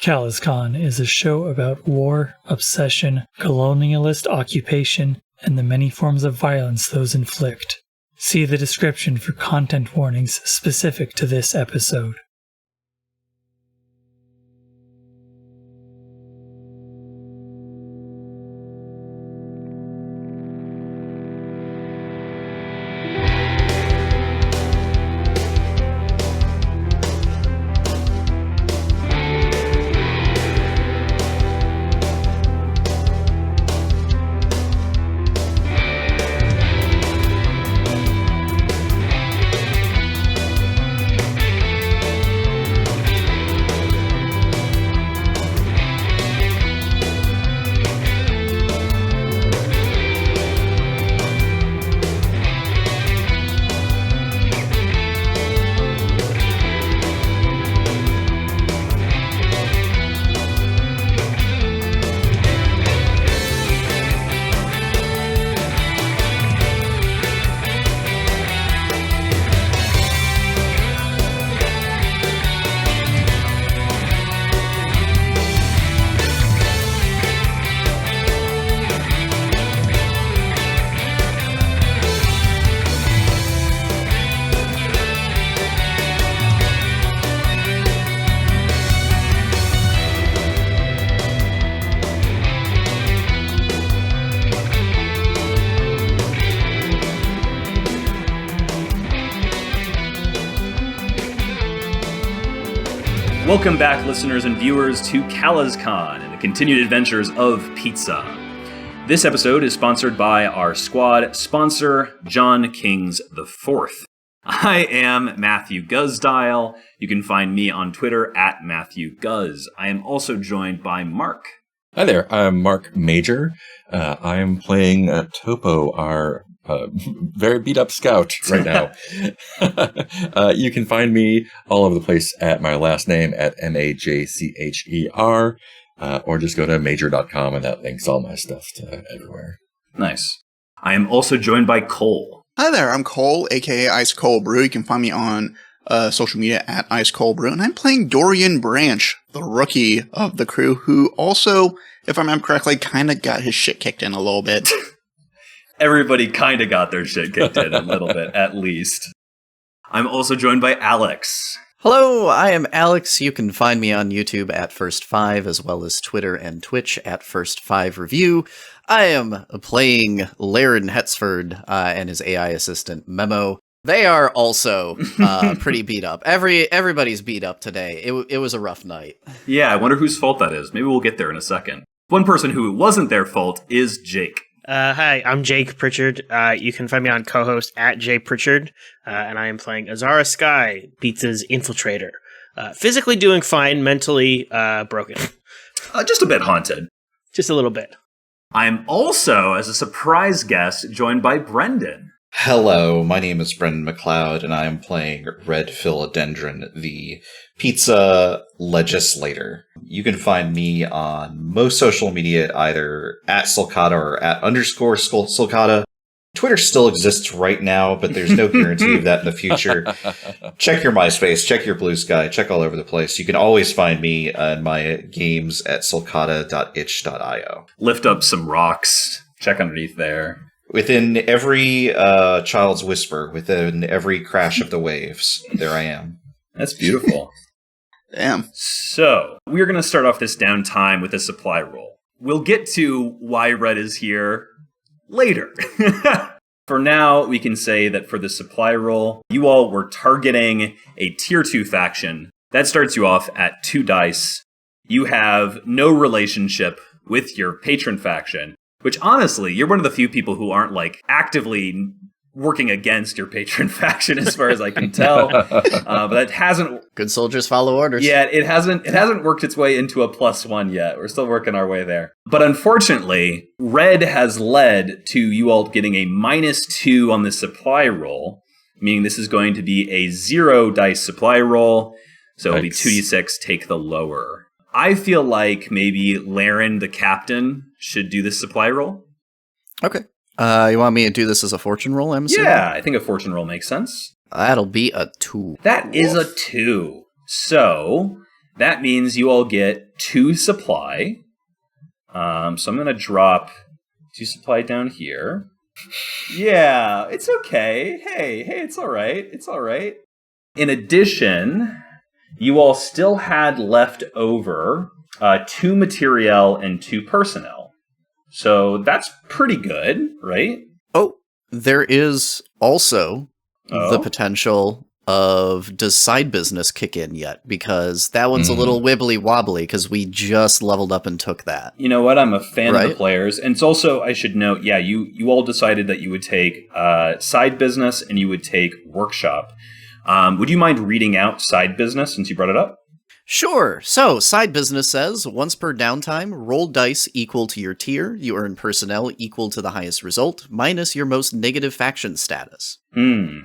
CalazCon is a show about war, obsession, colonialist occupation, and the many forms of violence those inflict. See the description for content warnings specific to this episode. Welcome back, listeners and viewers, to CalazCon and the continued adventures of pizza. This episode is sponsored by our squad sponsor, John Kings IV. I am Matthew Guzdial. You can find me on Twitter at MatthewGuz. I am also joined by Mark. Hi there, I'm Mark Major. I am playing Topo, our very beat-up scout right now. You can find me all over the place at my last name at MAJCHER, or just go to major.com and that links all my stuff to everywhere. Nice. I am also joined by Cole. Hi there, I'm Cole, aka Ice Cold Brew. You can find me on social media at Ice Cold Brew, and I'm playing Dorian Branch, the rookie of the crew, who also, if I remember correctly, kind of got his shit kicked in a little bit. Everybody kind of got their shit kicked in a little bit, at least. I'm also joined by Alex. Hello, I am Alex. You can find me on YouTube at First5, as well as Twitter and Twitch at First5Review. I am playing Laren Hetzford and his AI assistant, Memo. They are also pretty beat up. Everybody's beat up today. It was a rough night. Yeah, I wonder whose fault that is. Maybe we'll get there in a second. One person who it wasn't their fault is Jake. Hi, I'm Jake Pritchard. You can find me on co-host at Jay Pritchard, and I am playing Azara Sky, Pizza's infiltrator. Physically doing fine, mentally broken. Just a bit haunted. Just a little bit. I'm also, as a surprise guest, joined by Brendan. Hello, my name is Brendan McLeod, and I am playing Red Philodendron, the pizza legislator. You can find me on most social media, either at Sulcata or at _Sulcata. Twitter still exists right now, but there's no guarantee of that in the future. Check your MySpace, check your Blue Sky, check all over the place. You can always find me in my games at sulcata.itch.io. Lift up some rocks, check underneath there. Within every child's whisper, within every crash of the waves, there I am. That's beautiful. Damn. So, we're going to start off this downtime with a supply roll. We'll get to why Red is here later. For now, we can say that for the supply roll, you all were targeting a tier 2 faction. That starts you off at 2 dice. You have no relationship with your patron faction. Which, honestly, you're one of the few people who aren't, actively working against your patron faction, as far as I can tell. But that hasn't... Good soldiers follow orders. Yeah, it hasn't worked its way into a +1 yet. We're still working our way there. But unfortunately, Red has led to you all getting a -2 on the supply roll, meaning this is going to be a 0 dice supply roll. So it'll be 2d6, take the lower. I feel like maybe Laren, the captain, should do this supply roll. Okay. You want me to do this as a fortune roll, I'm assuming? Yeah, I think a fortune roll makes sense. That'll be a 2. That is a 2. So, that means you all get 2 supply. So I'm going to drop 2 supply down here. Yeah, it's okay. Hey, it's all right. It's all right. In addition, you all still had left over 2 materiel and 2 personnel. So that's pretty good, right? Oh, there is also the potential of, does side business kick in yet? Because that one's a little wibbly wobbly because we just leveled up and took that. You know what? I'm a fan of the players. And it's also, I should note, yeah, you all decided that you would take side business and you would take workshop. Would you mind reading out side business since you brought it up? Sure. So, side business says, once per downtime, roll dice equal to your tier. You earn personnel equal to the highest result, minus your most negative faction status.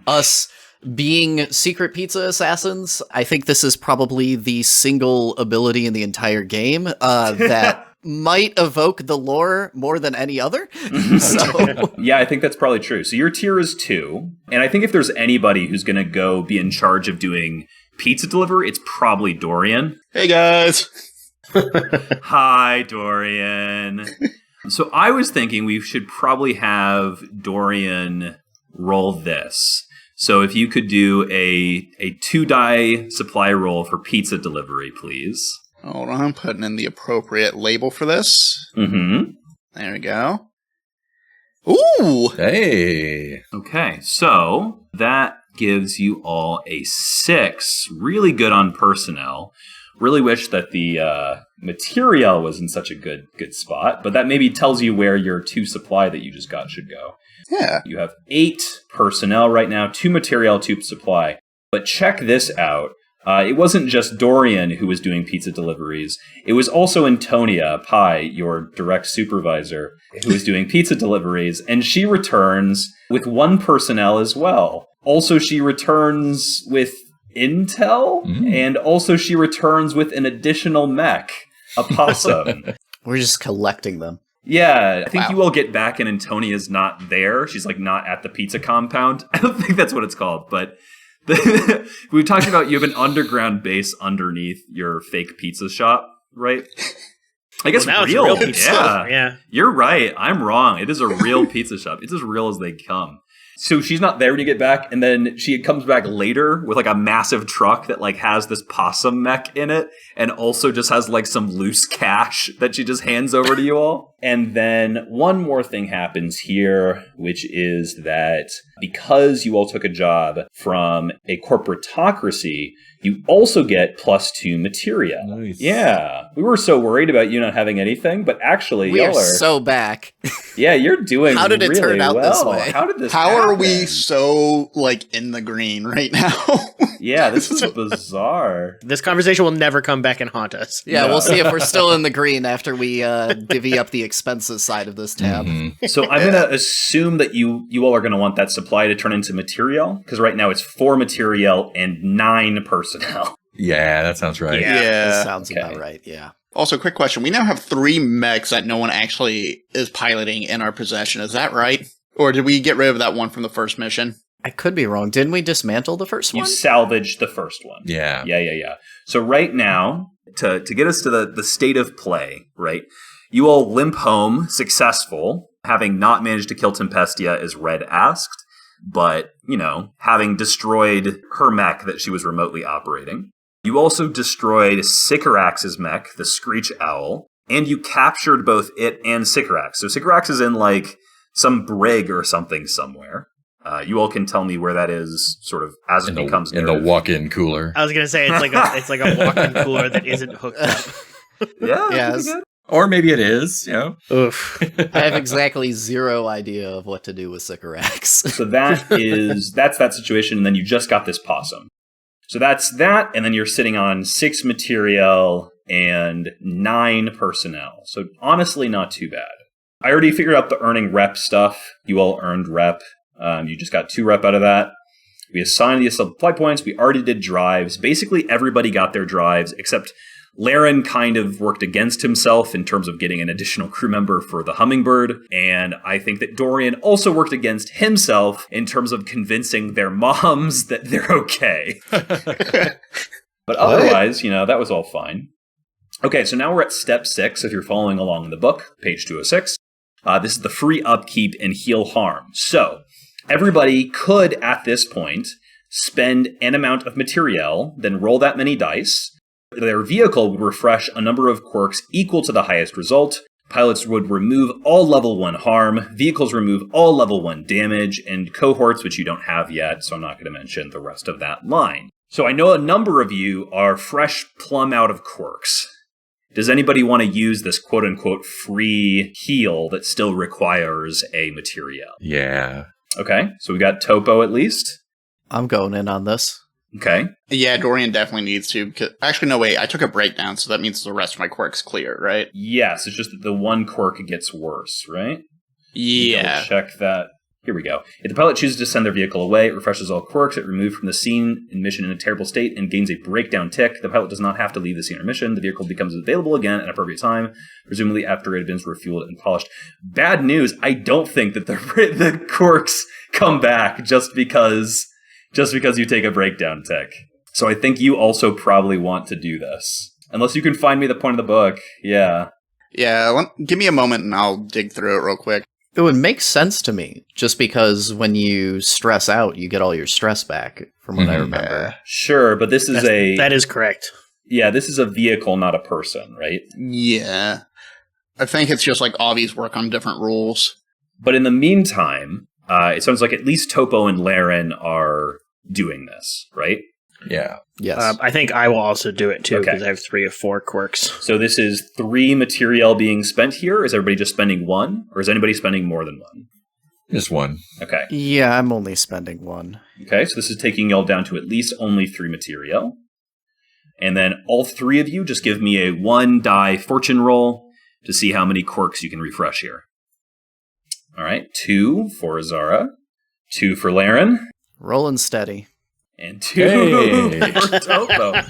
Us being secret pizza assassins, I think this is probably the single ability in the entire game that might evoke the lore more than any other. Yeah, I think that's probably true. So your tier is 2. And I think if there's anybody who's going to go be in charge of doing pizza delivery, it's probably Dorian. Hey, guys. Hi, Dorian. So I was thinking we should probably have Dorian roll this. So if you could do a 2-die supply roll for pizza delivery, please. Hold on, I'm putting in the appropriate label for this. Mm-hmm. There we go. Ooh! Hey! Okay, so that gives you all a 6. Really good on personnel. Really wish that the material was in such a good spot, but that maybe tells you where your 2 supply that you just got should go. Yeah. You have 8 personnel right now, 2 material, 2 supply. But check this out. It wasn't just Dorian who was doing pizza deliveries. It was also Antonia Pi, your direct supervisor, who was doing pizza deliveries, and she returns with 1 personnel as well. Also, she returns with intel, and also she returns with an additional mech, a possum. We're just collecting them. Yeah, I think you all get back and Antonia's not there. She's like not at the pizza compound. I don't think that's what it's called, but we talked about you have an underground base underneath your fake pizza shop, right? I guess now real. It's a real pizza shop. Yeah. You're right. I'm wrong. It is a real pizza shop. It's as real as they come. So she's not there when you get back, and then she comes back later with like a massive truck that like has this possum mech in it, and also just has like some loose cash that she just hands over to you all. And then one more thing happens here, which is that because you all took a job from a corporatocracy, you also get +2 materia. Nice. Yeah. We were so worried about you not having anything, but actually We y'all are are so back. Yeah, you're doing How did it really turn out well. this way? How did this How are happen? we so, like, in the green right now? Yeah, this is bizarre. This conversation will never come back and haunt us. Yeah, No. we'll see if we're still in the green after we divvy up the expenses side of this tab. So I'm going to assume that you all are going to want that supply to turn into material, because right now it's 4 material and 9 personnel. Yeah, that sounds right. That sounds Okay. about right, yeah. Also, quick question. We now have 3 mechs that no one actually is piloting in our possession. Is that right? Or did we get rid of that one from the first mission? I could be wrong. Didn't we dismantle the first You one? salvaged the first one. Yeah. Yeah. So right now, to get us to the state of play, right, you all limp home successful, having not managed to kill Tempestia as Red asked, but, you know, having destroyed her mech that she was remotely operating. You also destroyed Sycorax's mech, the Screech Owl, and you captured both it and Sycorax. So Sycorax is in, like, some brig or something somewhere. You all can tell me where that is, sort of, as it becomes in the narrative. walk-in cooler. I was gonna say it's like a walk-in cooler that isn't hooked up. Yeah, Yes. pretty good. Or maybe it is, you know. Oof. I have exactly 0 idea of what to do with Sycorax. So that's that situation, and then you just got this possum. So that's that, and then you're sitting on 6 material and 9 personnel. So honestly, not too bad. I already figured out the earning rep stuff. You all earned rep. You just got 2 rep out of that. We assigned the supply points. We already did drives. Basically, everybody got their drives, except Laren kind of worked against himself in terms of getting an additional crew member for the Hummingbird. And I think that Dorian also worked against himself in terms of convincing their moms that they're okay. But otherwise, you know, that was all fine. Okay, so now we're at step 6. If you're following along in the book, page 206. This is the free upkeep and heal harm. So everybody could, at this point, spend an amount of materiel, then roll that many dice. Their vehicle would refresh a number of quirks equal to the highest result. Pilots would remove all level 1 harm. Vehicles remove all level 1 damage. And cohorts, which you don't have yet, so I'm not going to mention the rest of that line. So I know a number of you are fresh plumb out of quirks. Does anybody want to use this quote-unquote free heal that still requires a material? Yeah. Okay, so we got Topo at least. I'm going in on this. Okay. Yeah, Dorian definitely needs to. Actually, no, wait. I took a breakdown, so that means the rest of my quirk's clear, right? Yes, it's just that the one quirk gets worse, right? Yeah. Double check that. Here we go. If the pilot chooses to send their vehicle away, it refreshes all quirks, it removed from the scene and mission in a terrible state, and gains a breakdown tick. The pilot does not have to leave the scene or mission. The vehicle becomes available again at an appropriate time, presumably after it had been refueled and polished. Bad news, I don't think that the quirks come back just because you take a breakdown tick. So I think you also probably want to do this. Unless you can find me the point of the book. Yeah. Yeah, give me a moment and I'll dig through it real quick. It would make sense to me, just because when you stress out, you get all your stress back, from what I remember. Sure, but this is That is correct. Yeah, this is a vehicle, not a person, right? Yeah. I think it's just like Avi's work on different rules. But in the meantime, it sounds like at least Topo and Laren are doing this, right? Yeah. Yes. I think I will also do it too, Okay. because I have 3 of 4 quirks. So this is 3 material being spent here. Is everybody just spending 1? Or is anybody spending more than 1? Just 1. Okay. Yeah, I'm only spending 1. Okay, so this is taking y'all down to at least only 3 material. And then all 3 of you just give me a 1 die fortune roll to see how many quirks you can refresh here. All right, 2 for Azara, 2 for Laren, Rolling steady. and 2 Hey. for Topo.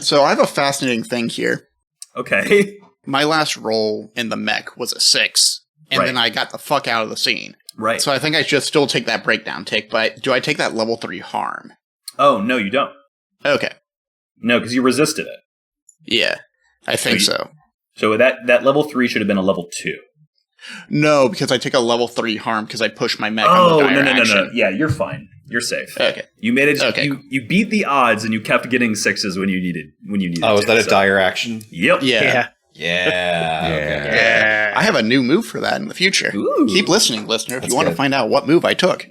So I have a fascinating thing here. Okay. My last roll in the mech was a 6, and Right. then I got the fuck out of the scene. Right. So I think I should still take that breakdown tick, but do I take that level 3 harm? Oh, no, you don't. Okay. No, because you resisted it. Yeah, I think so. So that level 3 should have been a level 2. No, because I take a level 3 harm because I push my mech Oh, on the dire no. action. Yeah, you're fine. You're safe. Okay. You made it. Okay, You beat the odds, and you kept getting 6s when you needed. Oh, is to, that a so- dire action? Yep. Yeah. Yeah. Okay. Yeah. I have a new move for that in the future. Ooh. Keep listening, listener, if That's you want to good. find out what move I took.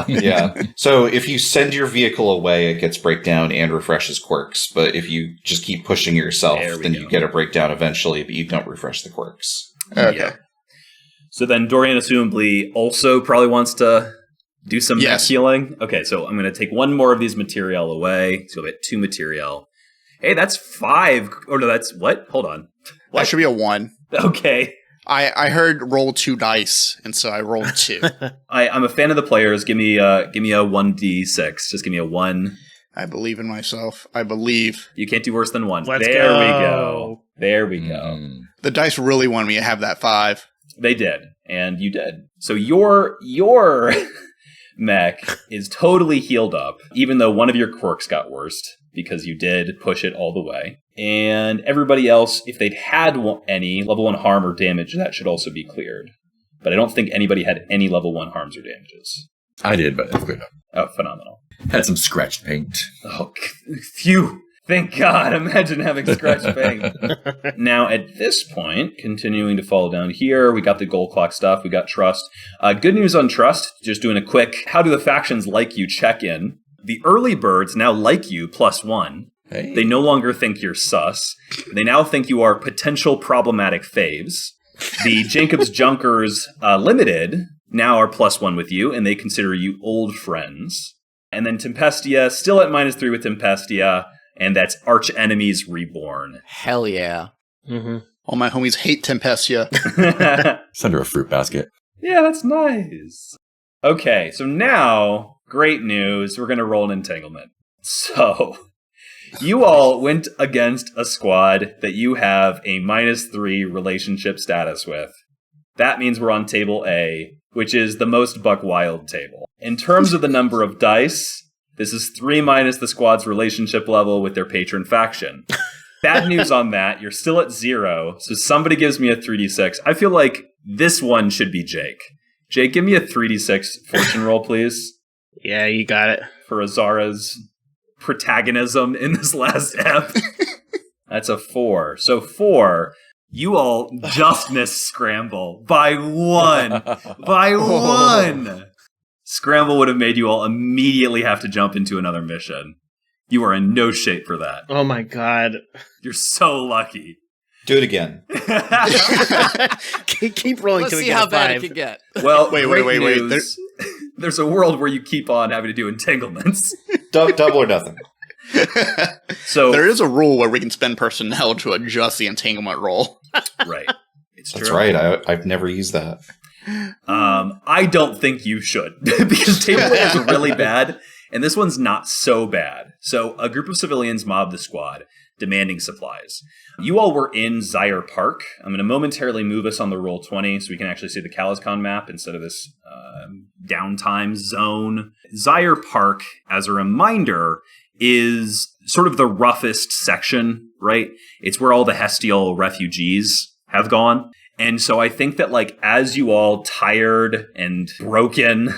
Yeah. So if you send your vehicle away, it gets breakdown and refreshes quirks. But if you just keep pushing yourself, There we then go. you get a breakdown eventually, but you don't refresh the quirks. Okay. Yeah. So then Dorian assumably also probably wants to do some mech Yes. healing. Okay, so I'm going to take 1 more of these material away. So you'll get 2 material. Hey, that's 5. Oh, no, that's what? Hold on. That should be a 1. Okay. I heard roll 2 dice, and so I rolled 2. I'm a fan of the players. Give me a 1d6. Just give me a 1. I believe in myself. I believe. You can't do worse than 1. Let's there go. we go. There we go. Mm. The dice really wanted me to have that 5. They did, and you did. So your mech is totally healed up, even though one of your quirks got worst, because you did push it all the way. And everybody else, if they'd had any level 1 harm or damage, that should also be cleared. But I don't think anybody had any level 1 harms or damages. I did, but it's good. Oh, phenomenal. Had some scratched paint. Oh, phew. Thank God. Imagine having scratch paint. Now, at this point, continuing to follow down here, we got the goal clock stuff. We got trust. Good news on trust. Just doing a quick, how do the factions like you check-in? The early birds now like you +1. Hey. They no longer think you're sus. They now think you are potential problematic faves. The Jacobs Junkers Limited now are +1 with you, and they consider you old friends. And then Tempestia, still at -3 with Tempestia, and that's Arch Enemies Reborn. Hell yeah. Mm-hmm. All my homies hate Tempestia. Send her a fruit basket. Yeah, that's nice. Okay, so now, great news. We're going to roll an entanglement. So, you all went against a squad that you have a -3 relationship status with. That means we're on table A, which is the most buck wild table. In terms of the number of dice, this is 3 minus the squad's relationship level with their patron faction. Bad news on that. You're still at 0. So somebody gives me a 3d6. I feel like this one should be Jake. Jake, give me a 3d6 fortune roll, please. Yeah, you got it. For Azara's protagonism in this last ep. That's a 4. So 4, you all just missed Scramble by 1. By 1! Scramble would have made you all immediately have to jump into another mission. You are in no shape for that. Oh my god. You're so lucky. Do it again. Keep rolling Let's till we see get how a bad 5. it can get. Well, Wait. There's a world where you keep on having to do entanglements. Double or nothing. So There is a rule where we can spend personnel to adjust the entanglement roll. right. It's true. That's right. I've never used that. I don't think you should because table A is really bad, and this one's not so bad. So a group of civilians mobbed the squad, demanding supplies. You all were in Zyre Park. I'm going to momentarily move us on the Roll20 so we can actually see the CalazCon map instead of this downtime zone. Zyre Park, as a reminder, is sort of the roughest section, right? It's where all the Hestial refugees have gone. And so I think that, like, as you all tired and broken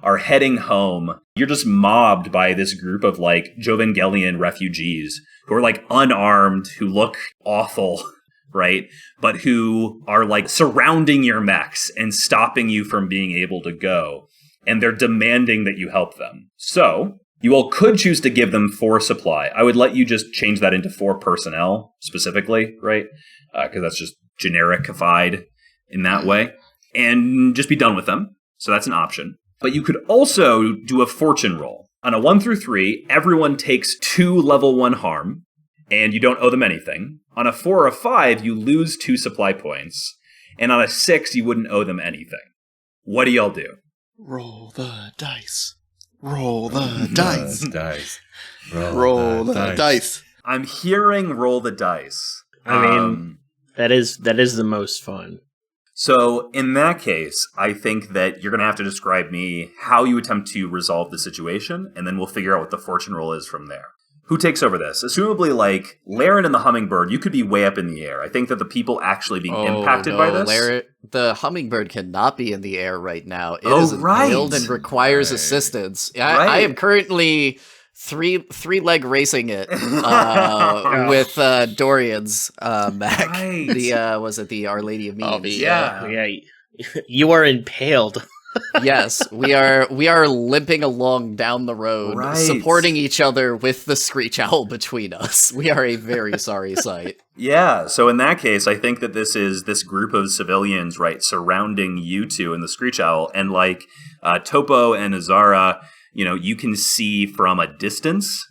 are heading home, you're just mobbed by this group of, like, Jovangelian refugees who are, like, unarmed, who look awful, right? But who are, like, surrounding your mechs and stopping you from being able to go. And they're demanding that you help them. So you all could choose to give them 4 supply. I would let you just change that into 4 personnel specifically, right? Because that's just genericified in that way, and just be done with them. So that's an option. But you could also do a fortune roll. On a 1 through 3, everyone takes 2 level 1 harm, and you don't owe them anything. On a 4 or a 5, you lose 2 supply points, and on a 6, you wouldn't owe them anything. What do y'all do? Roll the dice. Roll the dice. Roll the dice. I'm hearing roll the dice. I mean, that is the most fun. So in that case, I think that you're going to have to describe me how you attempt to resolve the situation, and then we'll figure out what the fortune roll is from there. Who takes over this? Assumably, like, Laren and the Hummingbird, you could be way up in the air. I think that the people actually being impacted by this... The Hummingbird cannot be in the air right now. It is impaled and requires assistance. I am currently... three-leg racing it with Dorian's mech. Right. Was it the Our Lady of Memes? Yeah. You are impaled. Yes, we are limping along down the road, supporting each other with the Screech Owl between us. We are a very sorry sight. Yeah, so in that case, I think that this is this group of civilians, right, surrounding you two and the Screech Owl, and like Topo and Azara, you know, you can see from a distance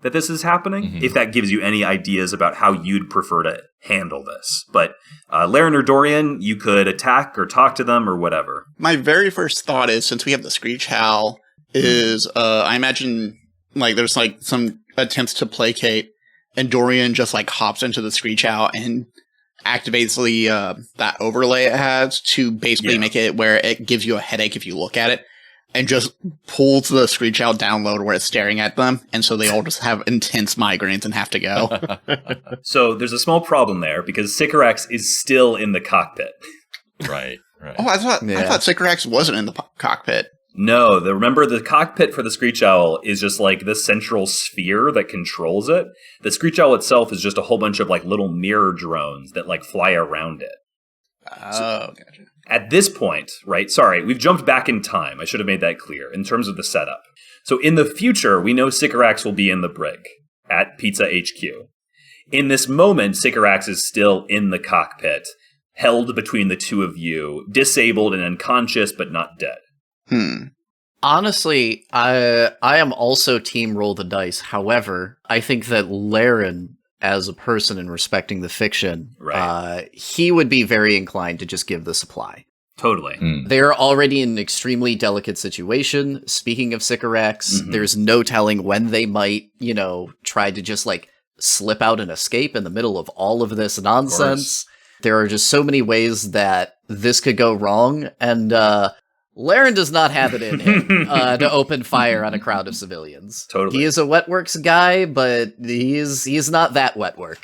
that this is happening, if that gives you any ideas about how you'd prefer to handle this. But Laren or Dorian, you could attack or talk to them or whatever. My very first thought is, since we have the Screech Owl, is I imagine like there's like some attempts to placate, and Dorian just like hops into the Screech Owl and activates the that overlay it has to basically make it where it gives you a headache if you look at it. And just pulls the Screech Owl download where it's staring at them, and so they all just have intense migraines and have to go. So there's a small problem there, because Sycorax is still in the cockpit. Right. Oh, I thought Sycorax wasn't in the cockpit. No, remember the cockpit for the Screech Owl is just like the central sphere that controls it. The Screech Owl itself is just a whole bunch of like little mirror drones that like fly around it. Oh, gotcha. At this point, right, sorry, we've jumped back in time. I should have made that clear in terms of the setup. So in the future, we know Sycorax will be in the brig at Pizza HQ. In this moment, Sycorax is still in the cockpit, held between the two of you, disabled and unconscious, but not dead. Honestly, I am also team roll the dice. However, I think that Laren, as a person and respecting the fiction, he would be very inclined to just give the supply. Totally. They're already in an extremely delicate situation. Speaking of Sycorax, there's no telling when they might, try to just like slip out and escape in the middle of all of this nonsense. There are just so many ways that this could go wrong. And Laren does not have it in him to open fire on a crowd of civilians. Totally. He is a wetworks guy, but he's not that wetwork.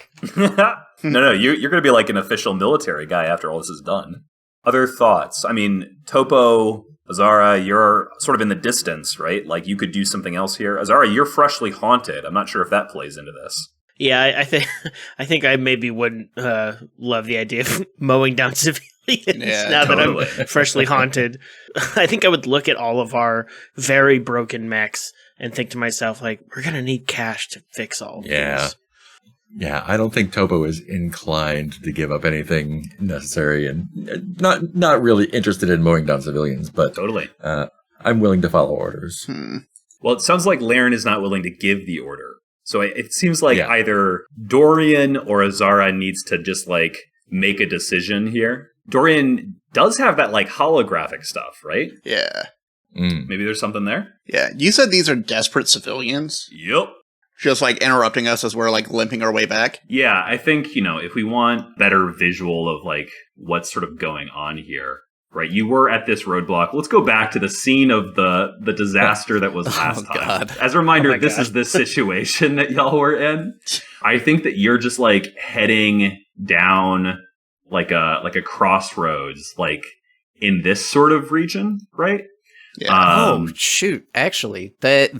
No, you're going to be like an official military guy after all this is done. Other thoughts? I mean, Topo, Azara, you're sort of in the distance, right? Like, you could do something else here. Azara, you're freshly haunted. I'm not sure if that plays into this. Yeah, I think I maybe wouldn't love the idea of mowing down civilians now that I'm freshly haunted. I think I would look at all of our very broken mechs and think to myself, like, we're going to need cash to fix all of these. Yeah, I don't think Topo is inclined to give up anything necessary, and not really interested in mowing down civilians, but totally. I'm willing to follow orders. Well, it sounds like Laren is not willing to give the order. So it seems like either Dorian or Azara needs to just, like, make a decision here. Dorian does have that, like, holographic stuff, right? Yeah. Maybe there's something there? Yeah. You said these are desperate civilians? Yep. Just, like, interrupting us as we're, like, limping our way back? Yeah, I think, if we want better visual of, like, what's sort of going on here, right? You were at this roadblock. Let's go back to the scene of the disaster that was last time. God. As a reminder, this is the situation that y'all were in. I think that you're just, like, heading down, like a crossroads, like, in this sort of region, right? Yeah. Oh, shoot. Actually, that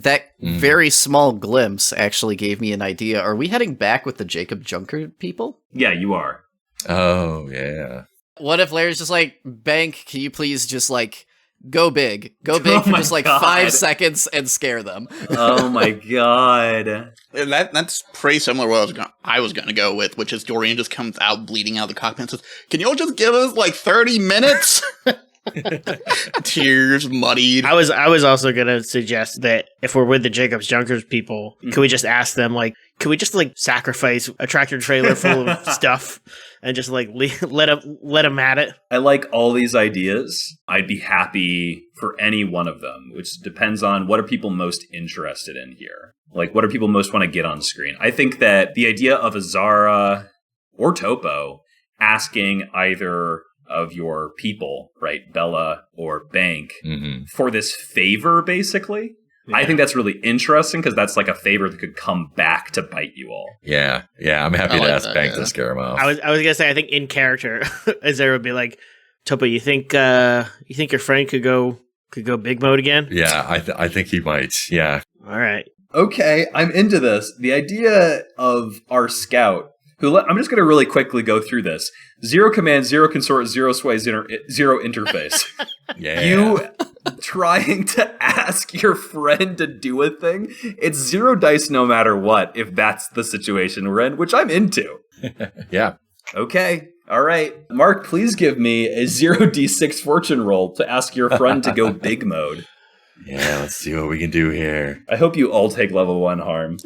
very small glimpse actually gave me an idea. Are we heading back with the Jacob Junker people? Yeah, you are. Oh, yeah. What if Larry's just like, Bank, can you please just, like, go big for just, like, God. 5 seconds and scare them? Oh, my God. And that's pretty similar to what I was going to go with, which is Dorian just comes out bleeding out of the cockpit and says, can you all just give us, like, 30 minutes? Tears muddied. I was also gonna suggest that if we're with the Jacobs Junkers people, can we just ask them, like, can we just, like, sacrifice a tractor trailer full of stuff and just, like, let them at it? I like all these ideas. I'd be happy for any one of them, which depends on what are people most interested in here. Like, what do people most want to get on screen? I think that the idea of Azara or Topo asking either of your people, right, Bella or Bank, for this favor, basically. Yeah. I think that's really interesting because that's like a favor that could come back to bite you all. Yeah, I'm happy to ask Bank to scare him off. I was gonna say, I think in character, Azara would be like, Topo, you think your friend could go big mode again? Yeah, I think he might. Yeah. All right. Okay, I'm into this. The idea of our scout. I'm just going to really quickly go through this. 0 command, 0 consort, 0 sway, 0 interface. Yeah. You trying to ask your friend to do a thing, it's 0 dice no matter what, if that's the situation we're in, which I'm into. Yeah. Okay. All right. Mark, please give me a 0d6 fortune roll to ask your friend to go big mode. Yeah, let's see what we can do here. I hope you all take level 1 harm.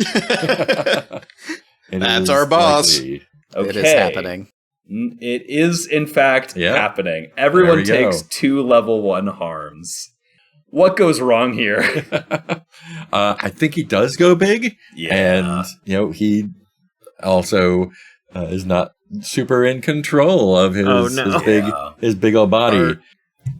That's our boss. Likely. Okay. It is happening. It is, in fact, happening. Everyone takes 2 level 1 harms. What goes wrong here? I think he does go big. Yeah. And, he also is not super in control of his big old body.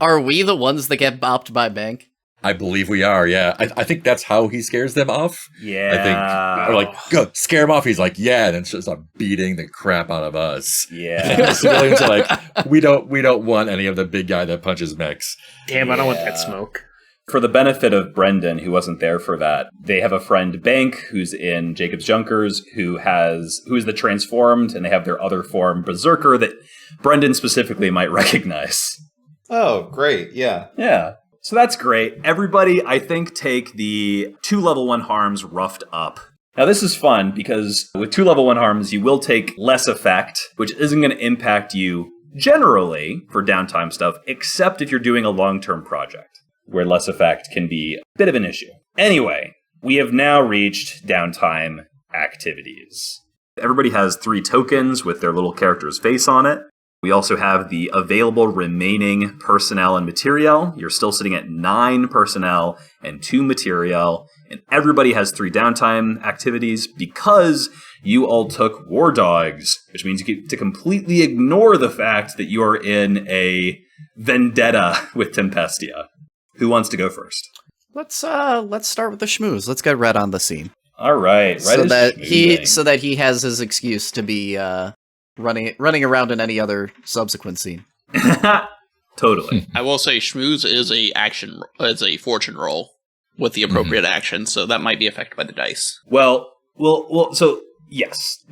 Are we the ones that get bopped by Bank? I believe we are, yeah. I think that's how he scares them off. Yeah. I think, or like, go, scare him off. He's like, yeah, and then just beating the crap out of us. Yeah. The civilians are like, we don't want any of the big guy that punches mechs. Damn, I don't want that smoke. For the benefit of Brendan, who wasn't there for that, they have a friend, Bank, who's in Jacob's Junkers, who is the transformed, and they have their other form, Berserker, that Brendan specifically might recognize. Oh, great. Yeah. Yeah. So that's great. Everybody, I think, take the 2 level 1 harms roughed up. Now, this is fun because with 2 level 1 harms, you will take less effect, which isn't going to impact you generally for downtime stuff, except if you're doing a long-term project, where less effect can be a bit of an issue. Anyway, we have now reached downtime activities. Everybody has 3 tokens with their little character's face on it. We also have the available remaining personnel and material. You're still sitting at 9 personnel and 2 material, and everybody has 3 downtime activities because you all took War Dogs, which means you get to completely ignore the fact that you are in a vendetta with Tempestia. Who wants to go first? Let's start with the schmooze. Let's get Red on the scene. All right, Red so is that schmoozing. he has his excuse to be running around in any other subsequent scene. Totally. I will say schmooze is a fortune roll with the appropriate action, so that might be affected by the dice. Well, so yes,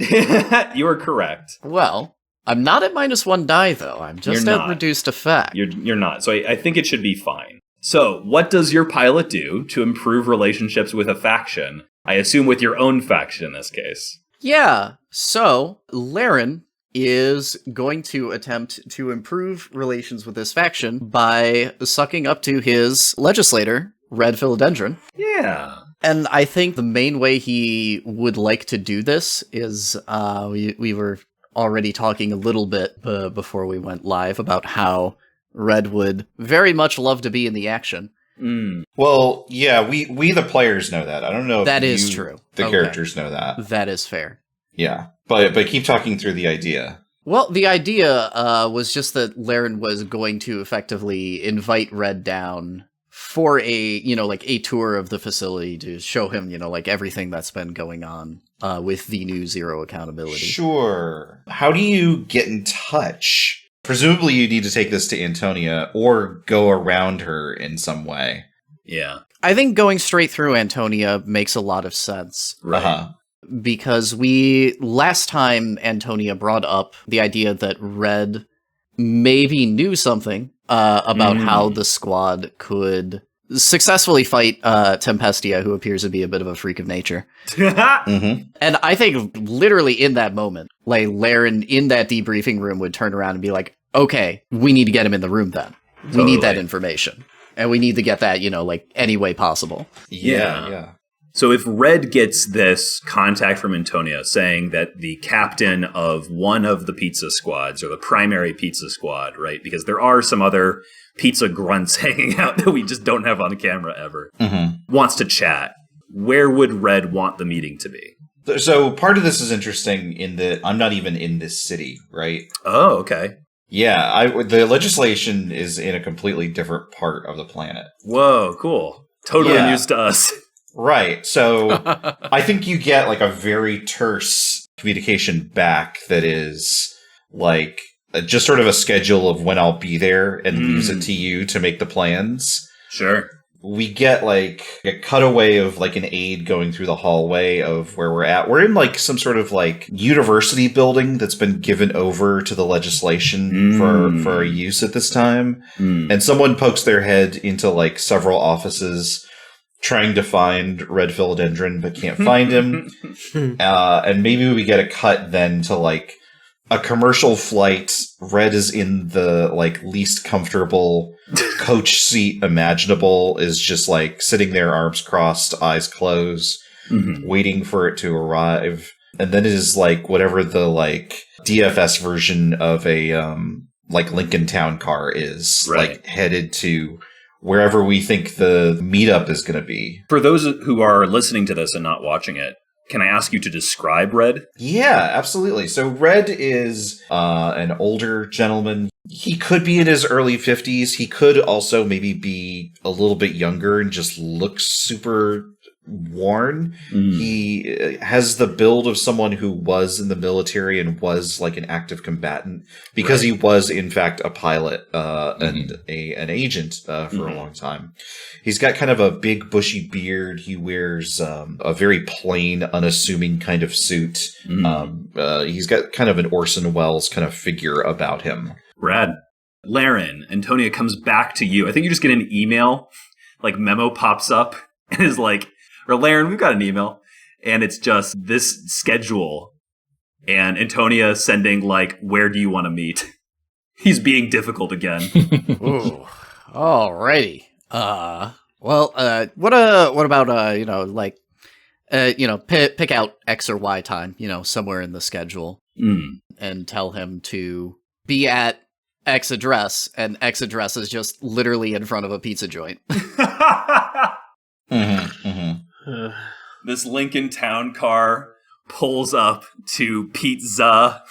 you are correct. Well, I'm not at -1 die though. I'm just You're at not. reduced effect. You're not. So I think it should be fine. So what does your pilot do to improve relationships with a faction? I assume with your own faction in this case. Yeah. So Laren is going to attempt to improve relations with this faction by sucking up to his legislator, Red Philodendron. Yeah. And I think the main way he would like to do this is, we were already talking a little bit before we went live about how Red would very much love to be in the action. Well, yeah, we the players know that. I don't know if That is true. The Okay. characters know that. That is fair. Yeah. But keep talking through the idea. Well, the idea was just that Laren was going to effectively invite Red down for a tour of the facility to show him, everything that's been going on with the new Zero accountability. Sure. How do you get in touch? Presumably you need to take this to Antonia or go around her in some way. Yeah. I think going straight through Antonia makes a lot of sense. Right. Uh-huh. Because last time Antonia brought up the idea that Red maybe knew something about how the squad could successfully fight Tempestia, who appears to be a bit of a freak of nature. Mm-hmm. And I think literally in that moment, like Laren in that debriefing room would turn around and be like, okay, we need to get him in the room then. We need that information. And we need to get that, any way possible. Yeah. So if Red gets this contact from Antonia saying that the captain of one of the pizza squads, or the primary pizza squad, right? Because there are some other pizza grunts hanging out that we just don't have on camera ever, wants to chat, where would Red want the meeting to be? So part of this is interesting in that I'm not even in this city, right? Oh, okay. Yeah, the legislation is in a completely different part of the planet. Whoa, cool. Totally Yeah. news to us. Right. So I think you get like a very terse communication back that is like just sort of a schedule of when I'll be there and leaves it to you to make the plans. Sure. We get like a cutaway of like an aide going through the hallway of where we're at. We're in like some sort of like university building that's been given over to the legislation for use at this time. And someone pokes their head into like several offices trying to find Red Philodendron, but can't find him. And maybe we get a cut then to like a commercial flight. Red is in the like least comfortable coach seat imaginable, is just like sitting there, arms crossed, eyes closed, waiting for it to arrive. And then it is like whatever the like DFS version of a like Lincoln Town car is, like headed to wherever we think the meetup is going to be. For those who are listening to this and not watching it, can I ask you to describe Red? Yeah, absolutely. So Red is an older gentleman. He could be in his early 50s. He could also maybe be a little bit younger and just look super worn. He has the build of someone who was in the military and was like an active combatant, because he was in fact a pilot and an agent for a long time. He's got kind of a big bushy beard. He wears a very plain, unassuming kind of suit. He's got kind of an Orson Welles kind of figure about him. Rad. Laren, Antonia comes back to you. I think you just get an email, like memo pops up and is like, or Laren, we've got an email, and it's just this schedule, and Antonia sending like, where do you want to meet? He's being difficult again. Ooh, alrighty. What about pick out X or Y time, somewhere in the schedule, and tell him to be at X address, and X address is just literally in front of a pizza joint. This Lincoln Town car pulls up to pizza.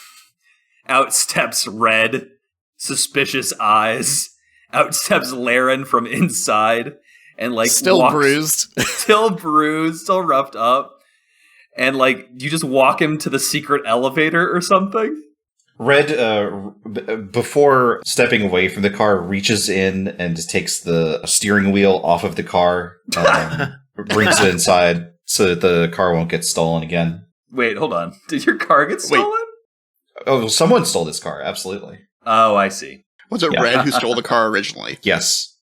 Out steps Red, suspicious eyes, out steps Laren from inside and like still bruised, still roughed up. And, like, you just walk him to the secret elevator or something? Red, before stepping away from the car, reaches in and just takes the steering wheel off of the car, brings it inside so that the car won't get stolen again. Wait, hold on. Did your car get stolen? Oh, someone stole this car, absolutely. Oh, I see. Was it Red who stole the car originally? Yes.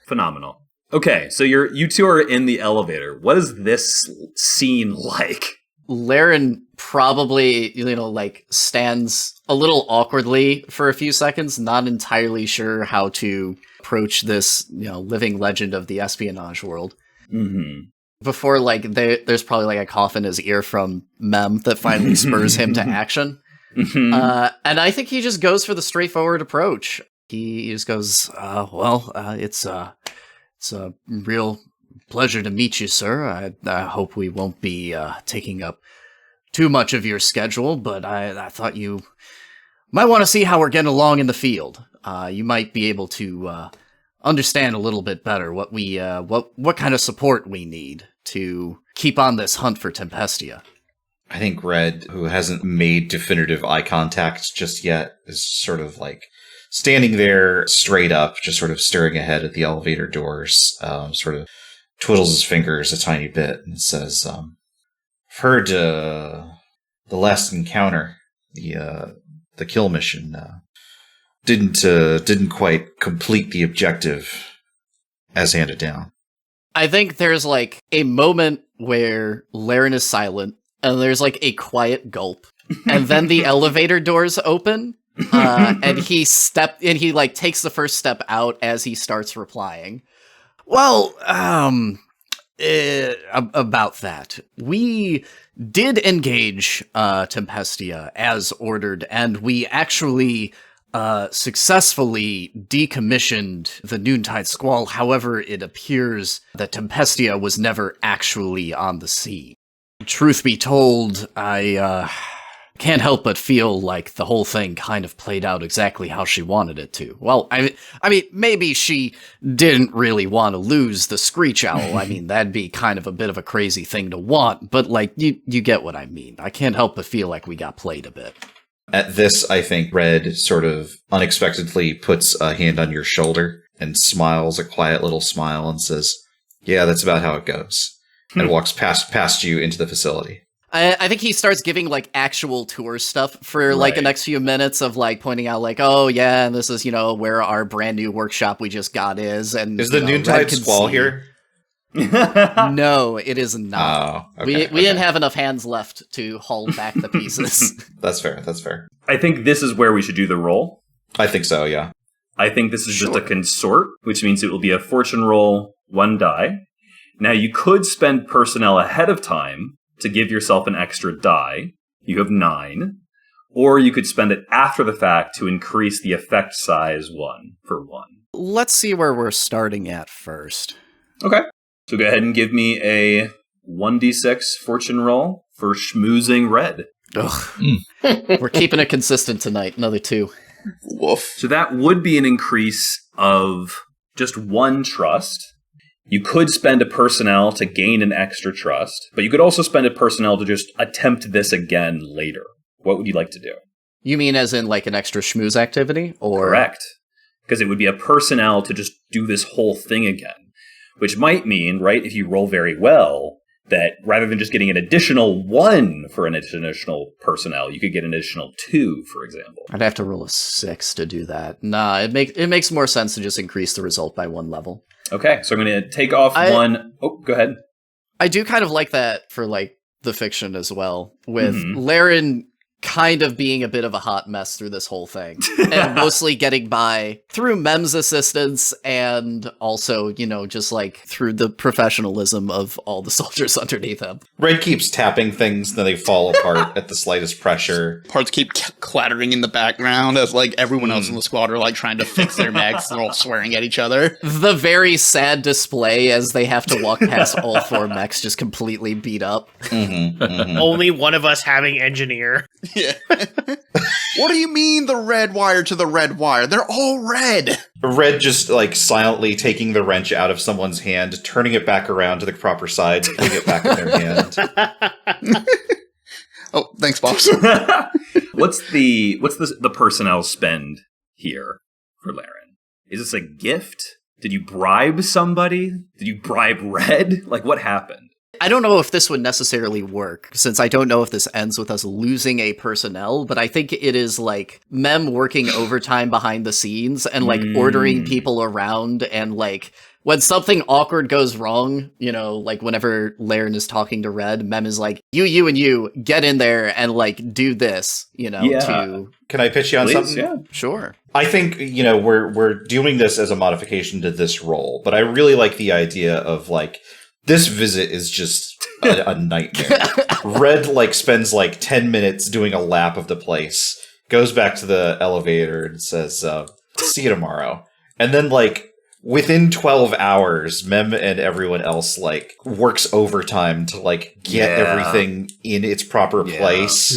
Phenomenal. Okay, so you two are in the elevator. What is this scene like? Laren probably, like stands a little awkwardly for a few seconds, not entirely sure how to approach this, living legend of the espionage world. Mm-hmm. Before, there's probably like a cough in his ear from Mem that finally spurs him to action. Mm-hmm. And I think he just goes for the straightforward approach. He just goes, it's a real pleasure to meet you, sir. I hope we won't be taking up too much of your schedule, but I thought you might want to see how we're getting along in the field. You might be able to understand a little bit better what kind of support we need to keep on this hunt for Tempestia. I think Red, who hasn't made definitive eye contact just yet, is sort of like standing there straight up, just sort of staring ahead at the elevator doors, sort of twiddles his fingers a tiny bit and says, I've heard the last encounter, the kill mission, didn't quite complete the objective as handed down. I think there's like a moment where Laren is silent, and there's like a quiet gulp, and then the elevator doors open. And he takes the first step out as he starts replying. Well, about that, we did engage Tempestia as ordered, and we actually successfully decommissioned the Noontide Squall. However, it appears that Tempestia was never actually on the scene. Truth be told, I can't help but feel like the whole thing kind of played out exactly how she wanted it to. Well, I mean, maybe she didn't really want to lose the Screech Owl. I mean, that'd be kind of a bit of a crazy thing to want, but like, you get what I mean. I can't help but feel like we got played a bit. At this, I think Red sort of unexpectedly puts a hand on your shoulder and smiles a quiet little smile and says, yeah, that's about how it goes. And walks past you into the facility. I think he starts giving like actual tour stuff for like the next few minutes of like pointing out like, oh yeah, and this is, where our brand new workshop we just got is. And is the Noontide Squall here? No, it is not. Oh, okay, we didn't have enough hands left to haul back the pieces. That's fair. I think this is where we should do the roll. I think so, yeah. I think this is just a consort, which means it will be a fortune roll, 1 die. Now, you could spend personnel ahead of time to give yourself an extra die. You have 9. Or you could spend it after the fact to increase the effect size 1 for 1. Let's see where we're starting at first. Okay. So go ahead and give me a 1d6 fortune roll for schmoozing Red. Ugh. We're keeping it consistent tonight. Another 2. Woof. So that would be an increase of just 1 trust. You could spend a personnel to gain an extra trust, but you could also spend a personnel to just attempt this again later. What would you like to do? You mean as in like an extra schmooze activity? Or Correct. Because it would be a personnel to just do this whole thing again, which might mean, right, if you roll very well, that rather than just getting an additional 1 for an additional personnel, you could get an additional 2, for example. I'd have to roll a 6 to do that. Nah, it makes more sense to just increase the result by 1 level. Okay, so I'm going to take off 1. Oh, go ahead. I do kind of like that for like the fiction as well, with Laren kind of being a bit of a hot mess through this whole thing, and mostly getting by through Mem's assistance and also, just like through the professionalism of all the soldiers underneath him. Red keeps tapping things, then they fall apart at the slightest pressure. Parts keep clattering in the background as like everyone else in the squad are like trying to fix their mechs. They're all swearing at each other. The very sad display as they have to walk past all 4 mechs just completely beat up. Only one of us having engineer. Yeah. What do you mean the red wire to the red wire? They're all red. Red just like silently taking the wrench out of someone's hand, turning it back around to the proper side, putting it back in their hand. Oh, thanks, boss. What's the personnel spend here for Laren? Is this a gift? Did you bribe somebody? Did you bribe Red? Like, what happened? I don't know if this would necessarily work, since I don't know if this ends with us losing a personnel, but I think it is like Mem working overtime behind the scenes and like ordering people around, and like when something awkward goes wrong, you know, like whenever Laren is talking to Red, Mem is like, you, and you, get in there and like do this, you know, to... Can I pitch you on something? Yeah, sure. I think, you know, we're doing this as a modification to this role, but I really like the idea of like, this visit is just a nightmare. Red, like, spends, like, 10 minutes doing a lap of the place, goes back to the elevator and says, see you tomorrow. And then, like, within 12 hours, Mem and everyone else, like, works overtime to, like, get everything in its proper place.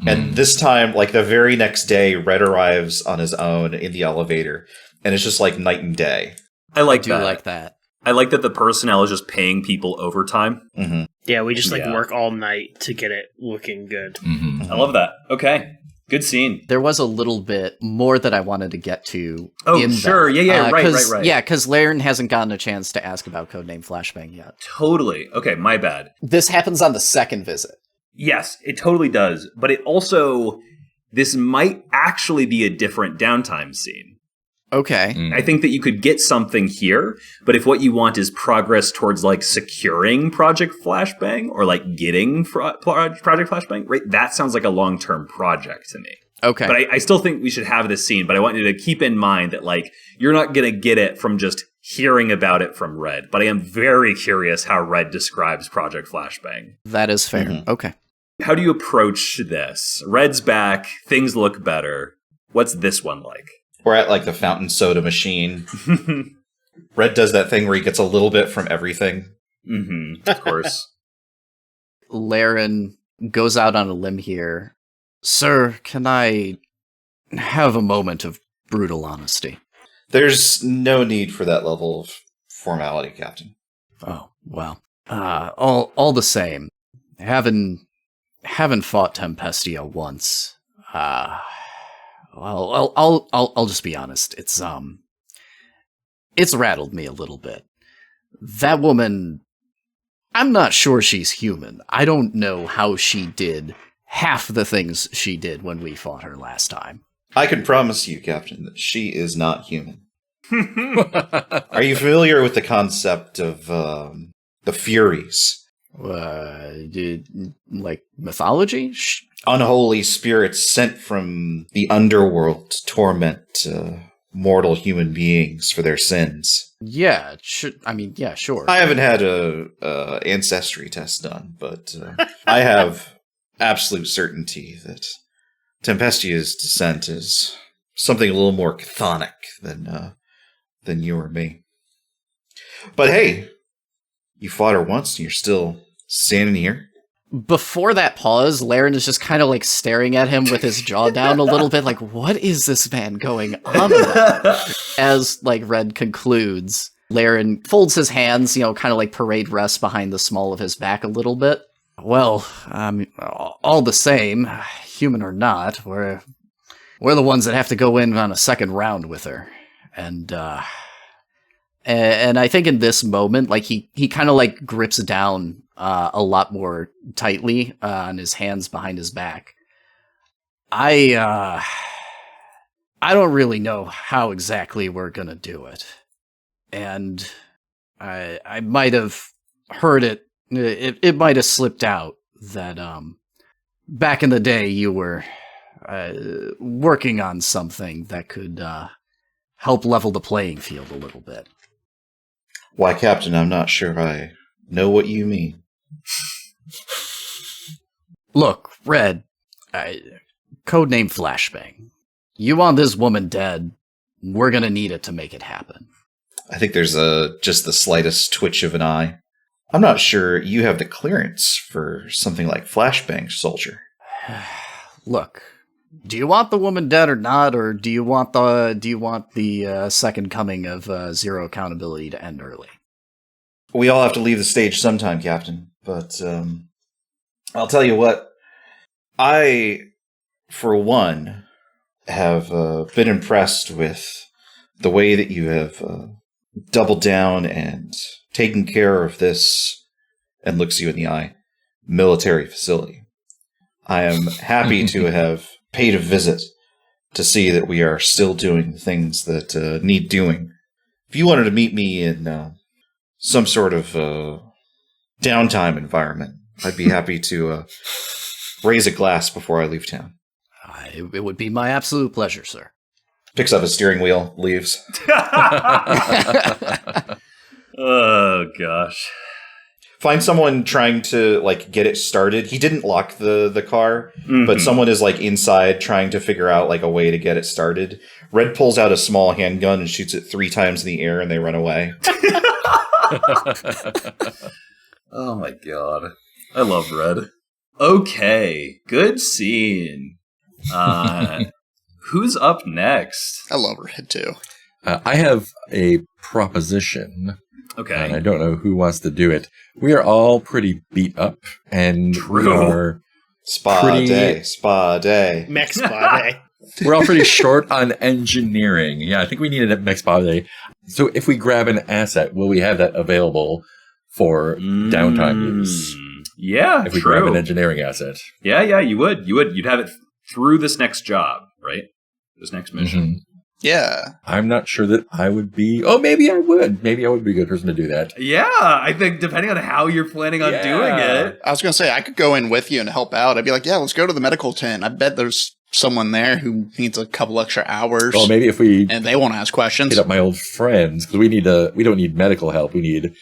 And this time, like, the very next day, Red arrives on his own in the elevator, and it's just, like, night and day. I like that. I like that the personnel is just paying people overtime. Mm-hmm. Yeah, we just work all night to get it looking good. Mm-hmm. I love that. Okay. Good scene. There was a little bit more that I wanted to get to. Oh, sure. That. Yeah, right. Yeah, because Laren hasn't gotten a chance to ask about Codename Flashbang yet. Totally. Okay, my bad. This happens on the second visit. Yes, it totally does. But it also, this might actually be a different downtime scene. Okay. I think that you could get something here, but if what you want is progress towards like securing Project Flashbang or like getting Project Flashbang, right? That sounds like a long-term project to me. Okay. But I still think we should have this scene, but I want you to keep in mind that like you're not going to get it from just hearing about it from Red, but I am very curious how Red describes Project Flashbang. That is fair. Mm-hmm. Okay. How do you approach this? Red's back, things look better. What's this one like? We're at, like, the fountain soda machine. Red does that thing where he gets a little bit from everything. Mm-hmm. Of course. Laren goes out on a limb here. Sir, can I have a moment of brutal honesty? There's no need for that level of formality, Captain. Oh, well. All the same, having fought Tempestia once, well, I'll just be honest. It's rattled me a little bit. That woman, I'm not sure she's human. I don't know how she did half the things she did when we fought her last time. I can promise you, Captain, that she is not human. Are you familiar with the concept of the Furies? Like mythology? Unholy spirits sent from the underworld to torment mortal human beings for their sins. Yeah, sure. I haven't had a ancestry test done, but I have absolute certainty that Tempestia's descent is something a little more chthonic than you or me. But hey, you fought her once and you're still standing here. Before that pause, Laren is just kind of like staring at him with his jaw down a little bit, like, what is this man going on about? As like Red concludes, Laren folds his hands, kind of like parade rests behind the small of his back a little bit. Well, all the same, human or not, we're the ones that have to go in on a second round with her. And I think in this moment, like he kind of like grips down a lot more tightly on his hands behind his back. I don't really know how exactly we're gonna do it, and I might have heard it. It might have slipped out that back in the day you were working on something that could help level the playing field a little bit. Why, Captain, I'm not sure I know what you mean. Look, Red, codename Flashbang. You want this woman dead, we're gonna need it to make it happen. I think there's just the slightest twitch of an eye. I'm not sure you have the clearance for something like Flashbang, soldier. Look, do you want the woman dead or not, or do you want the second coming of zero accountability to end early? We all have to leave the stage sometime, Captain. But I'll tell you what. I, for one, have been impressed with the way that you have doubled down and taken care of this, and looks you in the eye, military facility. I am happy to have paid a visit to see that we are still doing the things that need doing. If you wanted to meet me in some sort of downtime environment, I'd be happy to raise a glass before I leave town. It would be my absolute pleasure, sir. Picks up a steering wheel, leaves. Oh, gosh. Find someone trying to, get it started. He didn't lock the car, but someone is, inside trying to figure out, a way to get it started. Red pulls out a small handgun and shoots it 3 times in the air, and they run away. Oh, my God. I love Red. Okay, good scene. Who's up next? I love Red, too. I have a proposition. Okay. And I don't know who wants to do it. We are all pretty beat up, and we are Spa day. Mech spa day. we're all pretty short on engineering. Yeah, I think we need a mech spa day. So if we grab an asset, will we have that available for downtime use? Yeah, if we grab an engineering asset. Yeah, you would. You'd have it through this next job, right? This next mission. Mm-hmm. Yeah. I'm not sure that I would be... Oh, maybe I would. Maybe I would be a good person to do that. Yeah, I think depending on how you're planning on doing it. I was going to say, I could go in with you and help out. I'd be like, yeah, let's go to the medical tent. I bet there's someone there who needs a couple extra hours. Well, maybe if we... And they want to ask questions. Hit up my old friends, because we don't need medical help. We need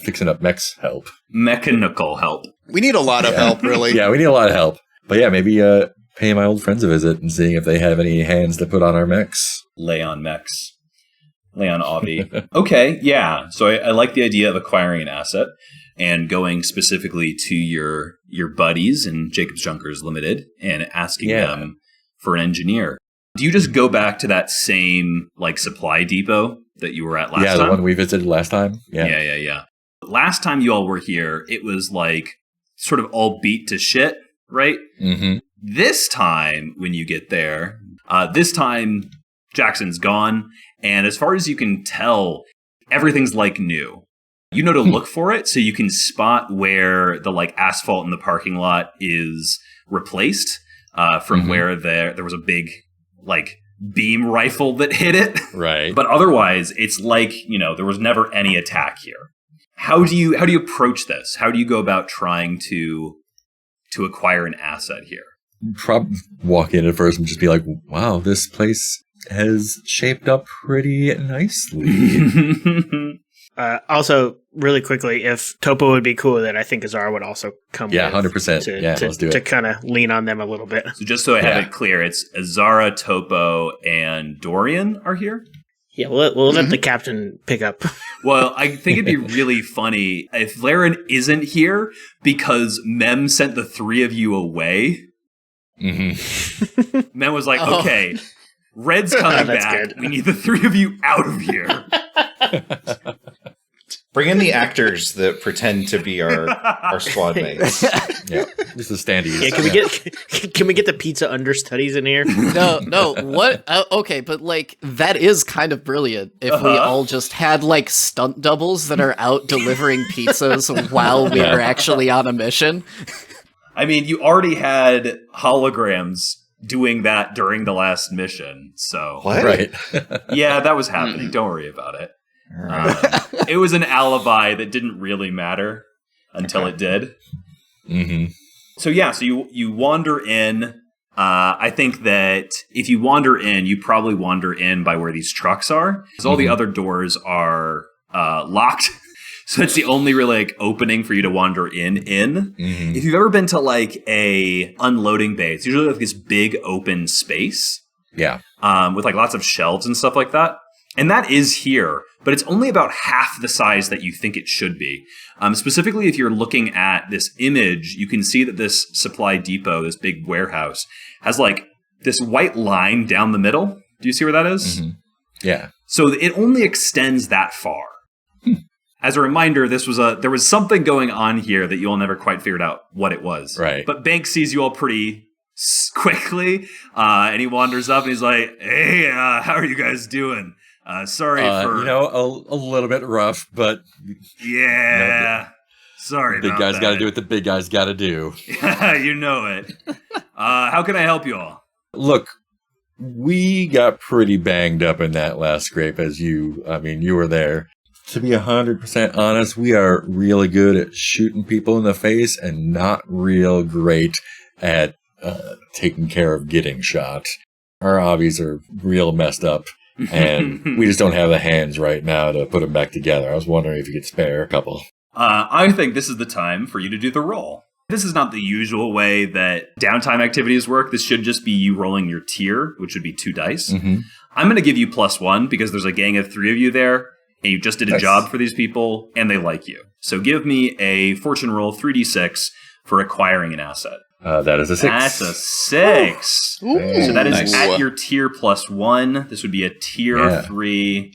fixing up mechs help. Mechanical help. We need a lot of help, really. Yeah, we need a lot of help. But yeah, maybe paying my old friends a visit and seeing if they have any hands to put on our mechs. Leon mechs. Leon Avi. Okay, yeah. So I like the idea of acquiring an asset and going specifically to your buddies in Jacobs Junkers Limited and asking them for an engineer. Do you just go back to that same supply depot that you were at last time? Yeah, the one we visited last time. Yeah. Last time you all were here, it was sort of all beat to shit, right? Mm-hmm. This time, when you get there, this time Jackson's gone, and as far as you can tell, everything's new. You know to look for it, so you can spot where the asphalt in the parking lot is replaced from where there was a big beam rifle that hit it. Right. But otherwise, it's there was never any attack here. How do you approach this? How do you go about trying to acquire an asset here? Walk in at first and just be like, wow, this place has shaped up pretty nicely. Also, really quickly, if Topo would be cool with it, I think Azara would also come with 100%. Let's do it. To kind of lean on them a little bit. So just so I have it clear, it's Azara, Topo, and Dorian are here? Yeah, we'll let the captain pick up. Well, I think it'd be really funny if Laren isn't here because Mem sent the 3 of you away. Mm-hmm. Mem was like, okay, Red's coming back. Good. We need the 3 of you out of here. Bring in the actors that pretend to be our squad mates. Yeah, just the standees. Yeah, can we get the pizza understudies in here? No. What? Okay, but that is kind of brilliant. If we all just had stunt doubles that are out delivering pizzas while we are actually on a mission. I mean, you already had holograms doing that during the last mission, so what? Right? Yeah, that was happening. Don't worry about it. It was an alibi that didn't really matter until it did. Mm-hmm. So you wander in. I think that if you wander in, you probably wander in by where these trucks are, because all the other doors are locked. So it's the only really lopening for you to wander in. Mm-hmm. If you've ever been to a unloading bay, it's usually this big open space. Yeah. With lots of shelves and stuff like that. And that is here, but it's only about half the size that you think it should be. Specifically, if you're looking at this image, you can see that this supply depot, this big warehouse, has like this white line down the middle. Do you see where that is? Mm-hmm. Yeah. So it only extends that far. As a reminder, there was something going on here that you all never quite figured out what it was. Right. But Bank sees you all pretty quickly, and he wanders up and he's like, "Hey, how are you guys doing? Sorry for a little bit rough, but sorry. Big guys got to do what the big guys got to do. You know it. How can I help you all? Look, we got pretty banged up in that last scrape, you were there. To be 100% honest, we are really good at shooting people in the face and not real great at taking care of getting shot. Our obbies are real messed up, and we just don't have the hands right now to put them back together. I was wondering if you could spare a couple. I think this is the time for you to do the roll. This is not the usual way that downtime activities work. This should just be you rolling your tier, which would be 2 dice. Mm-hmm. I'm going to give you +1 because there's a gang of 3 of you there, and you just did a job for these people, and they like you. So give me a fortune roll 3d6 for acquiring an asset. That is a 6. That's a 6. Ooh, so that is nice. at your tier +1. This would be a tier 3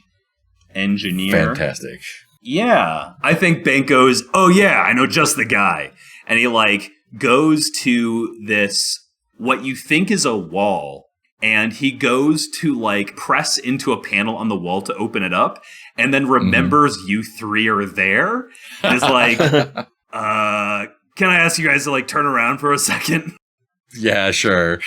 engineer. Fantastic. Yeah. I think Bank goes, "Oh yeah, I know just the guy." And he goes to this, what you think is a wall, and he goes to press into a panel on the wall to open it up, and then remembers you 3 are there. And is like, can I ask you guys to turn around for a second? Yeah, sure.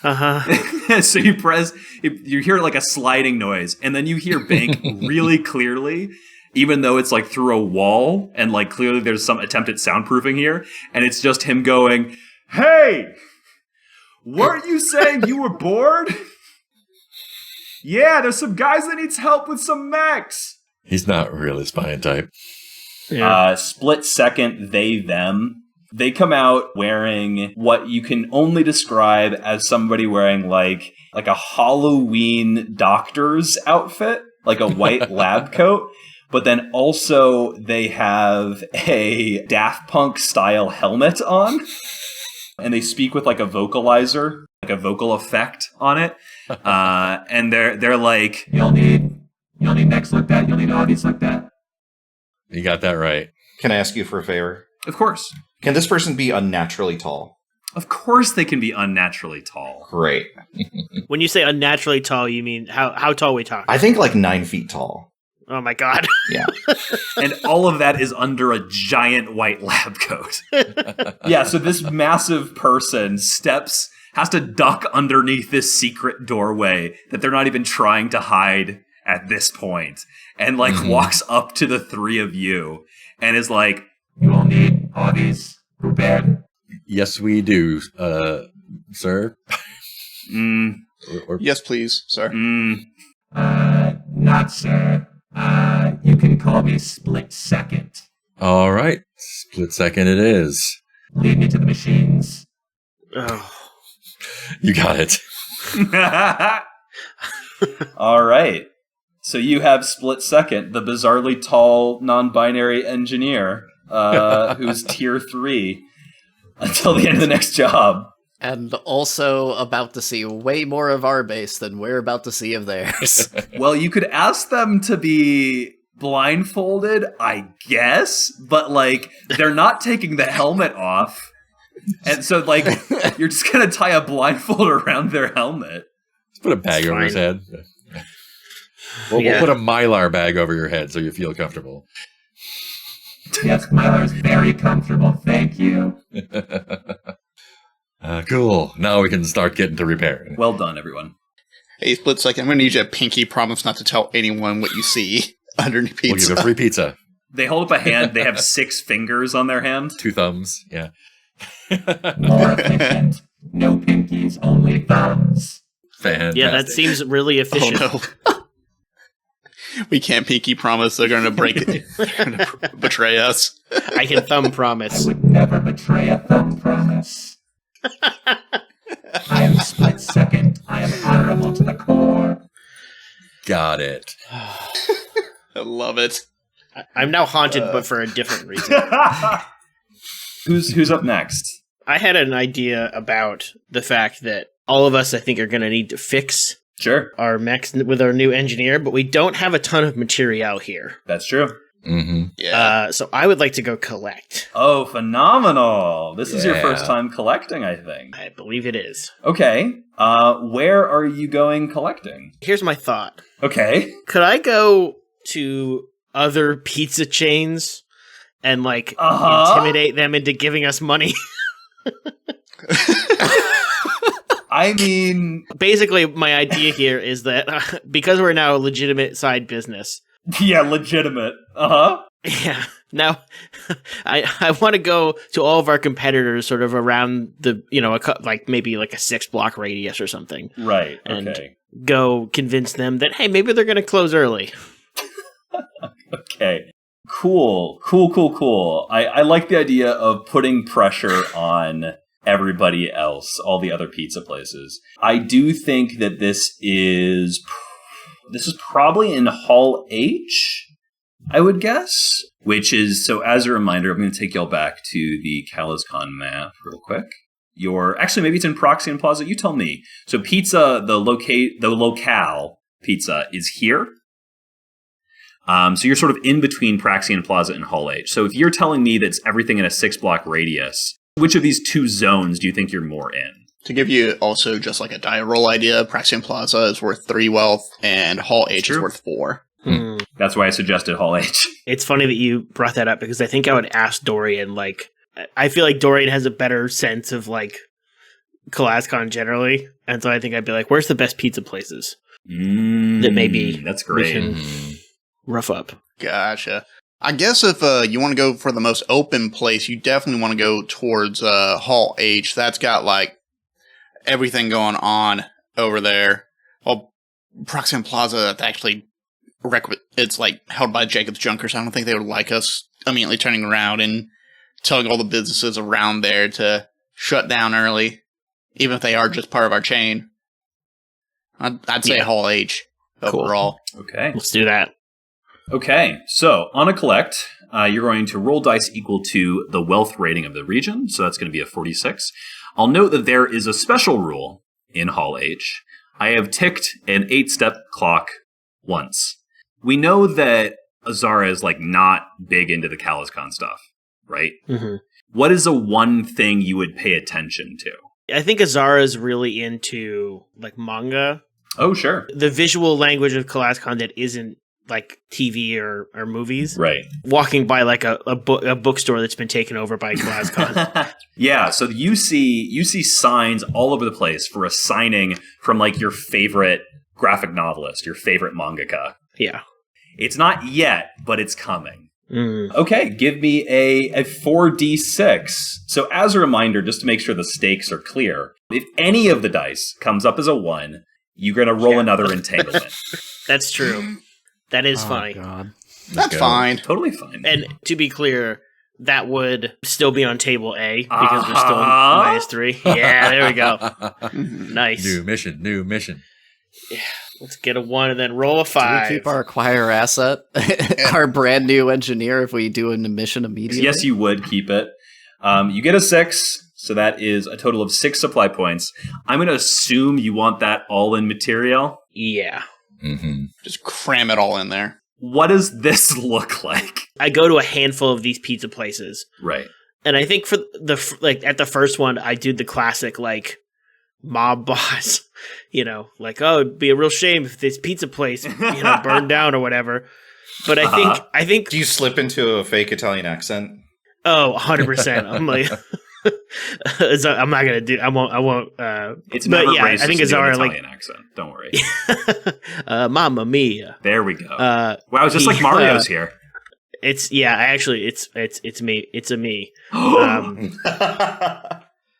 So you hear a sliding noise, and then you hear Bank really clearly, even though it's through a wall, and clearly there's some attempt at soundproofing here, and it's just him going, "Hey, weren't you saying you were bored? Yeah, there's some guys that needs help with some mechs." He's not really spying type. Yeah. Split second, they, them. They come out wearing what you can only describe as somebody wearing like a Halloween doctor's outfit, like a white lab coat. But then also they have a Daft Punk style helmet on. And they speak with a vocalizer, a vocal effect on it. And they're like, You'll need necks like that, you'll need obbies like that. You got that right. Can I ask you for a favor? Of course. Can this person be unnaturally tall? Of course they can be unnaturally tall. Great. When you say unnaturally tall, you mean how tall are we talking? I think 9 feet tall. Oh my god. Yeah. And all of that is under a giant white lab coat. Yeah, so this massive person has to duck underneath this secret doorway that they're not even trying to hide at this point. And walks up to the 3 of you and is like, "You all need obbies prepared?" Yes, we do, sir. Yes, please, sir. Not sir. You can call me Split Second. All right. Split second it is. Lead me to the machines. Oh. You got it. All right. So you have Split Second, the bizarrely tall, non-binary engineer who's tier 3 until the end of the next job. And also about to see way more of our base than we're about to see of theirs. Well, you could ask them to be blindfolded, I guess, but they're not taking the helmet off. And so you're just going to tie a blindfold around their helmet. Let's put a bag over his head. We'll put a Mylar bag over your head so you feel comfortable. Yes, Mylar's very comfortable. Thank you. Cool. Now we can start getting to repairing. Well done, everyone. Hey, Split Second, I'm going to need you to pinky promise not to tell anyone what you see underneath pizza. We'll give a free pizza. They hold up a hand. They have 6 fingers on their hand. 2 thumbs. Yeah. More efficient. No pinkies, only thumbs. Fantastic. Yeah, that seems really efficient. Oh, no. We can't pinky promise they're going to break it. They're going to betray us. I can thumb promise. I would never betray a thumb promise. I am Split Second. I am honorable to the core. Got it. I love it. I'm now haunted, but for a different reason. Who's up next? I had an idea about the fact that all of us, I think, are going to need to fix our mechs with our new engineer, but we don't have a ton of material here. That's true. Mm-hmm. Yeah. So I would like to go collect. Oh, phenomenal. This is your first time collecting, I think. I believe it is. Okay. Where are you going collecting? Here's my thought. Okay. Could I go to other pizza chains and, like, intimidate them into giving us money? I mean... Basically, my idea here is that because we're now a legitimate side business... Yeah, legitimate. Uh-huh. Yeah. Now, I want to go to all of our competitors sort of around the, maybe like a 6-block radius or something. Right, and okay. go convince them that, hey, maybe they're going to close early. Okay. Cool. I like the idea of putting pressure on everybody else, all the other pizza places. I do think that this is probably in Hall H, I would guess. Which is, so as a reminder, I'm going to take y'all back to the CalazCon map real quick. Actually, maybe it's in Proxy and Plaza. You tell me. So pizza, the locale pizza is here. So you're sort of in between Praxian Plaza and Hall H. So if you're telling me that's everything in a 6-block radius, which of these two zones do you think you're more in? To give you also just like a die roll idea, Praxian Plaza is worth 3 wealth, and Hall H is worth 4. That's why I suggested Hall H. It's funny that you brought that up, because I think I would ask Dorian, like, I feel like Dorian has a better sense of, like, CalazCon generally, and so I think I'd be like, where's the best pizza places? That maybe that's great. We can rough up. Gotcha. I guess if you want to go for the most open place, you definitely want to go towards Hall H. That's got, like, everything going on over there. Well, Proxima Plaza, that's actually it's like held by Jacob's Junkers. I don't think they would like us immediately turning around and telling all the businesses around there to shut down early, even if they are just part of our chain. I'd say Hall H overall. Cool. Okay. Let's do that. Okay, so on a collect, you're going to roll dice equal to the wealth rating of the region, so that's going to be a 46. I'll note that there is a special rule in Hall H. I have ticked an 8-step clock once. We know that Azara is, like, not big into the CalazCon stuff, right? Mm-hmm. What is the one thing you would pay attention to? I think Azara is really into, like, manga. Oh, sure. The visual language of CalazCon that isn't like TV or movies. Right. Walking by like a bookstore that's been taken over by CalazCon. Yeah, so you see signs all over the place for a signing from like your favorite graphic novelist, your favorite mangaka. Yeah. It's not yet, but it's coming. Mm. Okay, give me a 4d6. So as a reminder, just to make sure the stakes are clear, if any of the dice comes up as a 1, you're going to roll another entanglement. That's true. That is funny. God. That's fine. Totally fine. And to be clear, that would still be on table A because we're still -3. Yeah, there we go. Nice. New mission. Yeah, let's get a 1 and then roll a 5. Do we keep our acquire asset, our brand new engineer, if we do an mission immediately? Yes, you would keep it. You get a 6, so that is a total of 6 supply points. I'm going to assume you want that all in material. Yeah. Mm-hmm. Just cram it all in there. What does this look like? I go to a handful of these pizza places. Right. And I think for at the first one, I do the classic, like, mob boss, like, oh, it'd be a real shame if this pizza place, burned down or whatever. But I think. Do you slip into a fake Italian accent? Oh, 100%. I'm like, I'm not gonna do. I won't. It's never racist. I think to do an Azara Italian accent. Don't worry. Mamma mia. There we go. Wow, it's just like Mario's here. It's me. It's a me.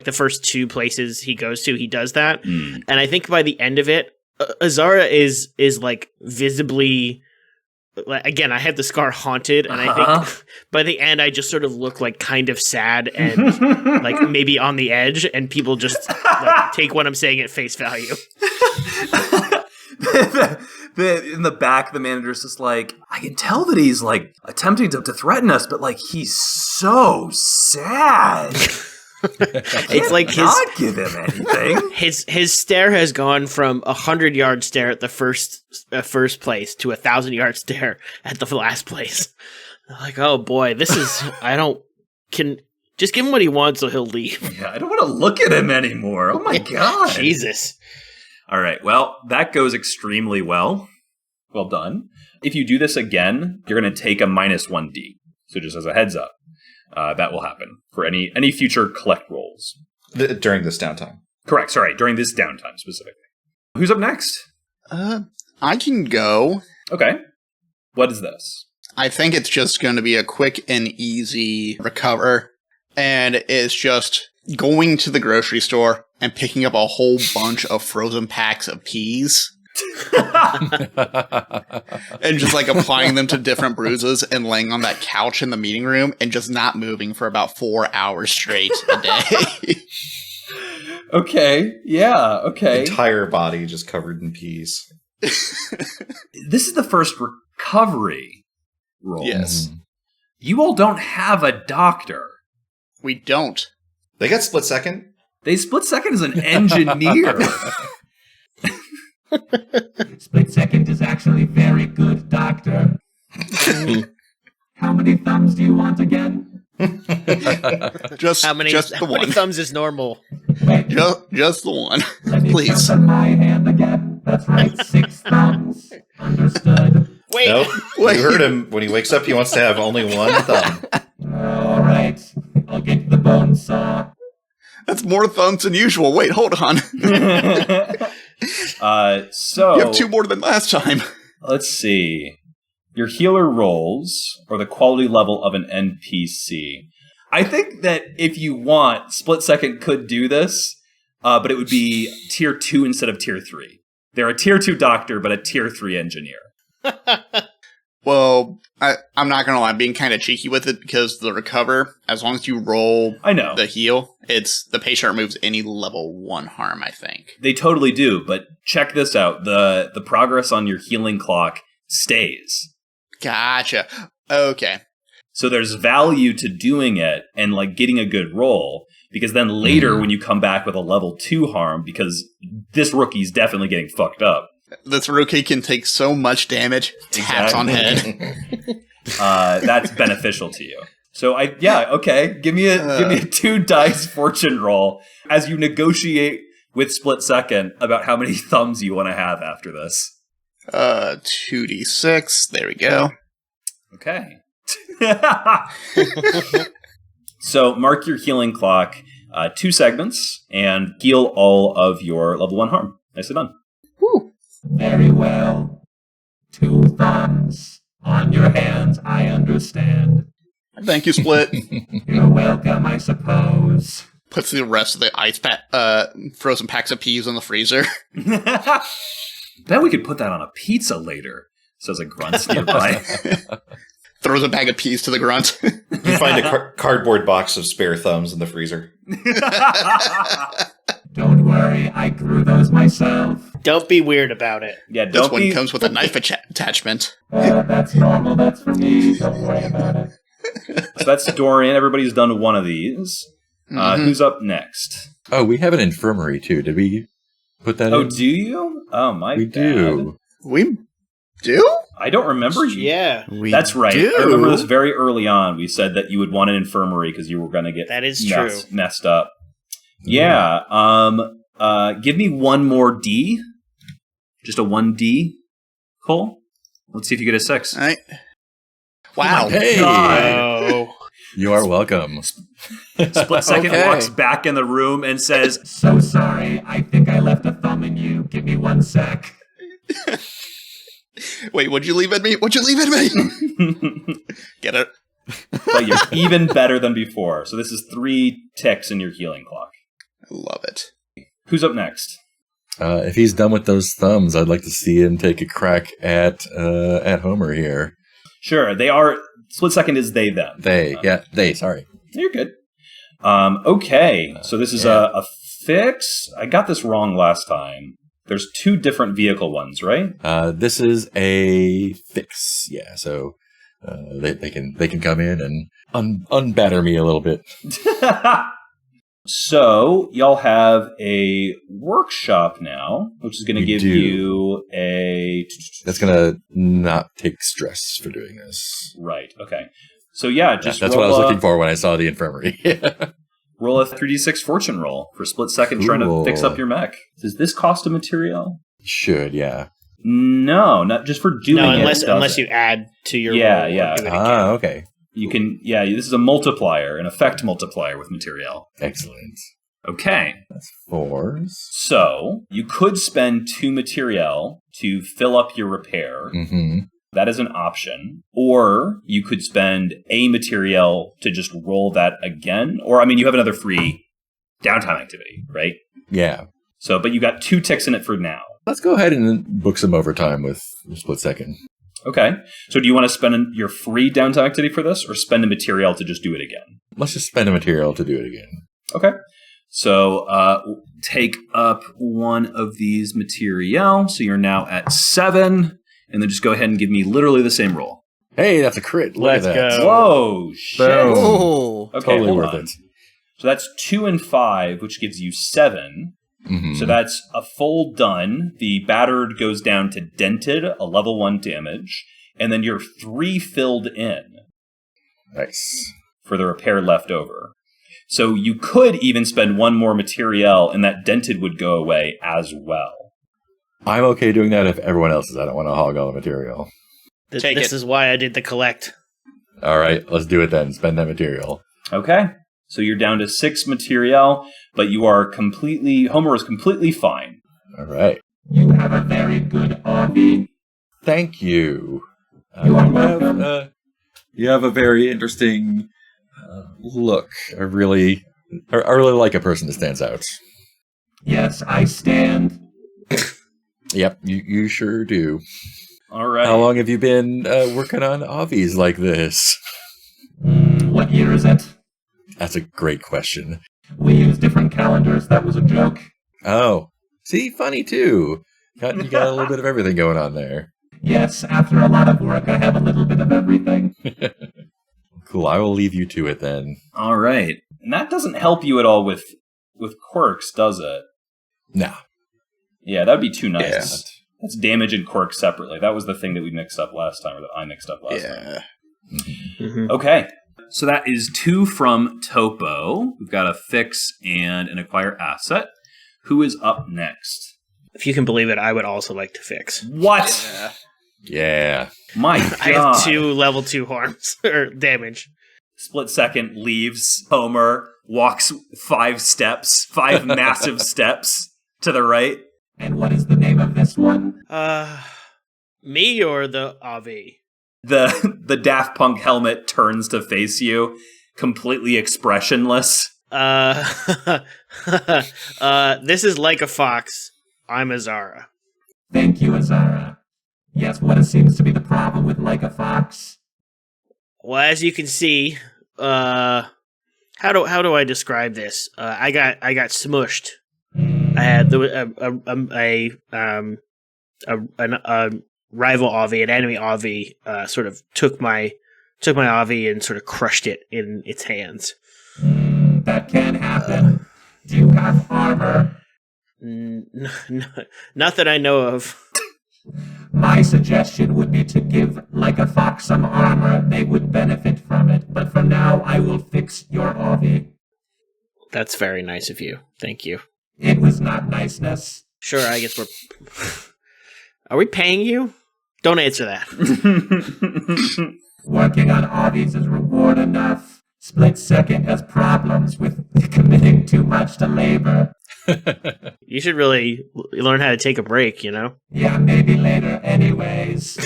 The first 2 places he goes to, he does that, and I think by the end of it, Azara is like visibly. Again, I had the scar haunted, and I think by the end, I just sort of look like kind of sad and like maybe on the edge, and people just like, take what I'm saying at face value. In the back, the manager's just like, I can tell that he's like attempting to threaten us, but like he's so sad. It's like not give him anything. His stare has gone from 100-yard stare at the first place to 1,000-yard stare at the last place. Like, oh boy, this is just give him what he wants so he'll leave. Yeah, I don't want to look at him anymore. Oh my god. Jesus. All right, well, that goes extremely well. Well done. If you do this again, you're going to take a -1d. So just as a heads up, that will happen for any future collect rolls. During this downtime. Correct, sorry, during this downtime specifically. Who's up next? I can go. Okay. What is this? I think it's just going to be a quick and easy recover. And it's just going to the grocery store and picking up a whole bunch of frozen packs of peas. And just like applying them to different bruises and laying on that couch in the meeting room and just not moving for about 4 hours straight a day. Okay, yeah, okay. Entire body just covered in peas. This is the first recovery roll. Yes. You all don't have a doctor. We don't. They got split second. They split second as an engineer. Split second is actually very good, Doctor. How many thumbs do you want again? Just how many one. Thumbs is normal? Wait, just the one. let me Please. count on my hand again. That's right, 6 thumbs. Understood. Wait. Nope. Wait. You heard him. When he wakes up, he wants to have only one thumb. All right, I'll get the bone saw. That's more thumbs than usual. Wait, hold on. So You have 2 more than last time. let's see. Your healer rolls, or the quality level of an NPC. I think that if you want, Split Second could do this, but it would be tier 2 instead of tier 3. They're a tier 2 doctor, but a tier 3 engineer. Well, I'm not going to lie. I'm being kind of cheeky with it because the recover, as long as you roll I know. the heal, it's the patient removes any level 1 harm, I think. They totally do, but check this out. The progress on your healing clock stays. Gotcha. Okay. So there's value to doing it and like getting a good roll, because then later when you come back with a level 2 harm, because this rookie's definitely getting fucked up. This rookie can take so much damage. Taps on head. That's beneficial to you. So okay. Give me a 2 dice fortune roll as you negotiate with Split Second about how many thumbs you want to have after this. 2d6. There we go. Okay. So mark your healing clock 2 segments and heal all of your level 1 harm. Nicely done. Woo. Very well. 2 thumbs. On your hands, I understand. Thank you, Split. You're welcome, I suppose. Puts the rest of the frozen packs of peas in the freezer. Bet we could put that on a pizza later. Says a grunt nearby. Throws a bag of peas to the grunt. You find a cardboard box of spare thumbs in the freezer. Don't worry, I grew those myself. Don't be weird about it. Yeah, This one comes with a knife attachment. That's normal, that's for me. Don't worry about it. So that's Dorian. Everybody's done one of these. Who's up next? Oh, we have an infirmary too. Did we put that in? Oh, do you? Oh, my We bad. do. We do? I don't remember you. Yeah. That's right. do. I remember this very early on. We said that you would want an infirmary because you were going to get That is true. messed up. Yeah. Give me one more D. Just a 1D. Cole. Let's see if you get a 6. All right. Wow. Hey! Oh. You are welcome. Split Second Okay. walks back in the room and says, So sorry, I think I left a thumb in you. Give me 1 sec. Wait, what'd you leave at me? What'd you leave at me? Get it? but you're even better than before. So this is 3 ticks in your healing clock. I love it. Who's up next? If he's done with those thumbs, I'd like to see him take a crack at Homer here. Sure, they are. Split Second is they, them. They, sorry. You're good. Okay, so this is a fix. I got this wrong last time. There's 2 different vehicle ones, right? This is a fix. Yeah, so they can come in and unbatter me a little bit. So y'all have a workshop now, which is going to give you a... That's going to not take stress for doing this. Right, okay. So yeah, just that's what I was looking for when I saw the infirmary. Roll a 3d6 fortune roll for split second trying to fix up your mech. Does this cost a material? Should, yeah. No, not just for doing it. Unless you add to your roll. Yeah. Okay. You can, this is a multiplier, an effect multiplier with material. Excellent. Okay. That's 4s. So, you could spend 2 material to fill up your repair. Mm-hmm. That is an option. Or you could spend a material to just roll that again. Or, I mean, you have another free downtime activity, right? Yeah. So, but you got 2 ticks in it for now. Let's go ahead and book some overtime with split second. Okay. So do you want to spend your free downtime activity for this, or spend a material to just do it again? Let's just spend a material to do it again. Okay. So take up one of these material. So you're now at 7. And then just go ahead and give me literally the same roll. Hey, that's a crit. Let's go. Whoa, shit. Oh, Okay, totally hold worth on. it. So that's 2 and 5, which gives you 7. Mm-hmm. So that's a full done. The battered goes down to dented, a level 1 damage. And then you're 3 filled in. Nice. For the repair left over. So you could even spend 1 more material, and that dented would go away as well. I'm okay doing that if everyone else is. I don't want to hog all the material. This is why I did the collect. All right, let's do it then. Spend that material. Okay. So you're down to 6 material, but you are Homer is completely fine. All right. You have a very good hobby. Thank you. You are welcome. You have a very interesting look. I really like a person that stands out. Yes, I stand. Yep, you sure do. All right. How long have you been working on obbies like this? What year is it? That's a great question. We use different calendars. That was a joke. Oh, see, funny too. You got a little bit of everything going on there. Yes, after a lot of work, I have a little bit of everything. Cool, I will leave you to it then. All right. And that doesn't help you at all with quirks, does it? No. Yeah, that would be too nice. Yeah. That's damage and quirk separately. That was the thing that we mixed up last time, or that I mixed up last time. Mm-hmm. Okay. So that is 2 from Topo. We've got a fix and an acquire asset. Who is up next? If you can believe it, I would also like to fix. What? Yeah. My God. I have 2 level 2 harms or damage. Split second leaves Homer, walks 5 massive steps to the right. And what is the name of this one? Me or the AV? The Daft Punk helmet turns to face you, completely expressionless. This is like a fox. I'm Azara. Thank you, Azara. Yes, what seems to be the problem with like a fox? Well, as you can see, how do I describe this? I got smushed. I had a rival Avi, an enemy Avi, sort of took my Avi and sort of crushed it in its hands. That can happen. Do you have armor? Not that I know of. My suggestion would be to give like a fox some armor. They would benefit from it. But for now, I will fix your Avi. That's very nice of you. Thank you. It was not niceness. Sure, I guess we're... Are we paying you? Don't answer that. Working on Avis is reward enough. Split Second has problems with committing too much to labor. You should really learn how to take a break, you know? Yeah, maybe later anyways.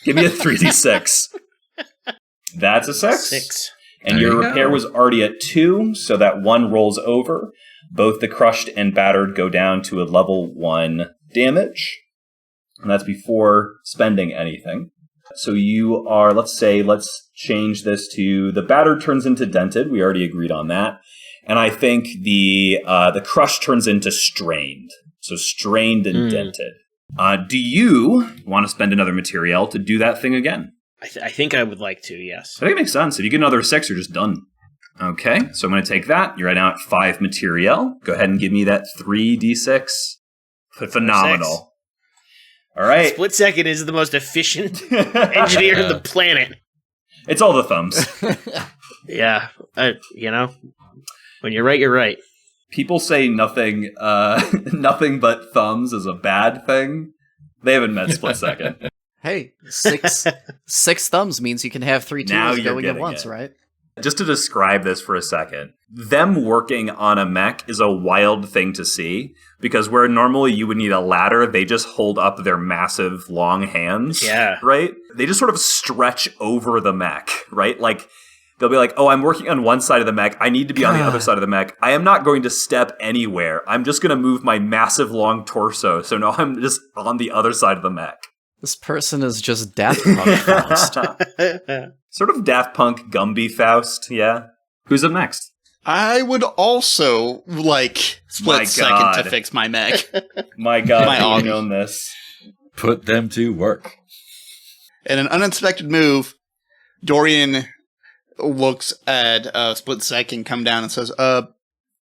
Give me a 3d6. That's a 6. 6. And There your you repair go. was already at 2, so that 1 rolls over. Both the crushed and battered go down to a level 1 damage. And that's before spending anything. So you are, let's change this to the battered turns into dented. We already agreed on that. And I think the crushed turns into strained. So strained and dented. Do you want to spend another material to do that thing again? I think I would like to, yes. I think it makes sense. If you get another 6, you're just done. Okay, so I'm going to take that. You're right now at 5 material. Go ahead and give me that 3d6. Phenomenal. All right. Split Second is the most efficient engineer on the planet. It's all the thumbs. Yeah, when you're right, you're right. People say nothing but thumbs is a bad thing. They haven't met Split Second. Hey, six thumbs means you can have 3 Now tools you're going at getting once, it. right? Just to describe this for a second, them working on a mech is a wild thing to see, because where normally you would need a ladder, they just hold up their massive long hands, right? They just sort of stretch over the mech, right? Like, they'll be like, oh, I'm working on one side of the mech, I need to be on the other side of the mech. I am not going to step anywhere. I'm just going to move my massive long torso, so now I'm just on the other side of the mech. This person is just Daft Punk Faust. Sort of Daft Punk Gumby Faust, yeah. Who's up next? I would also like Split Second to fix my mech. My God, I own this. Put them to work. In an unexpected move, Dorian looks at Split Second, come down and says,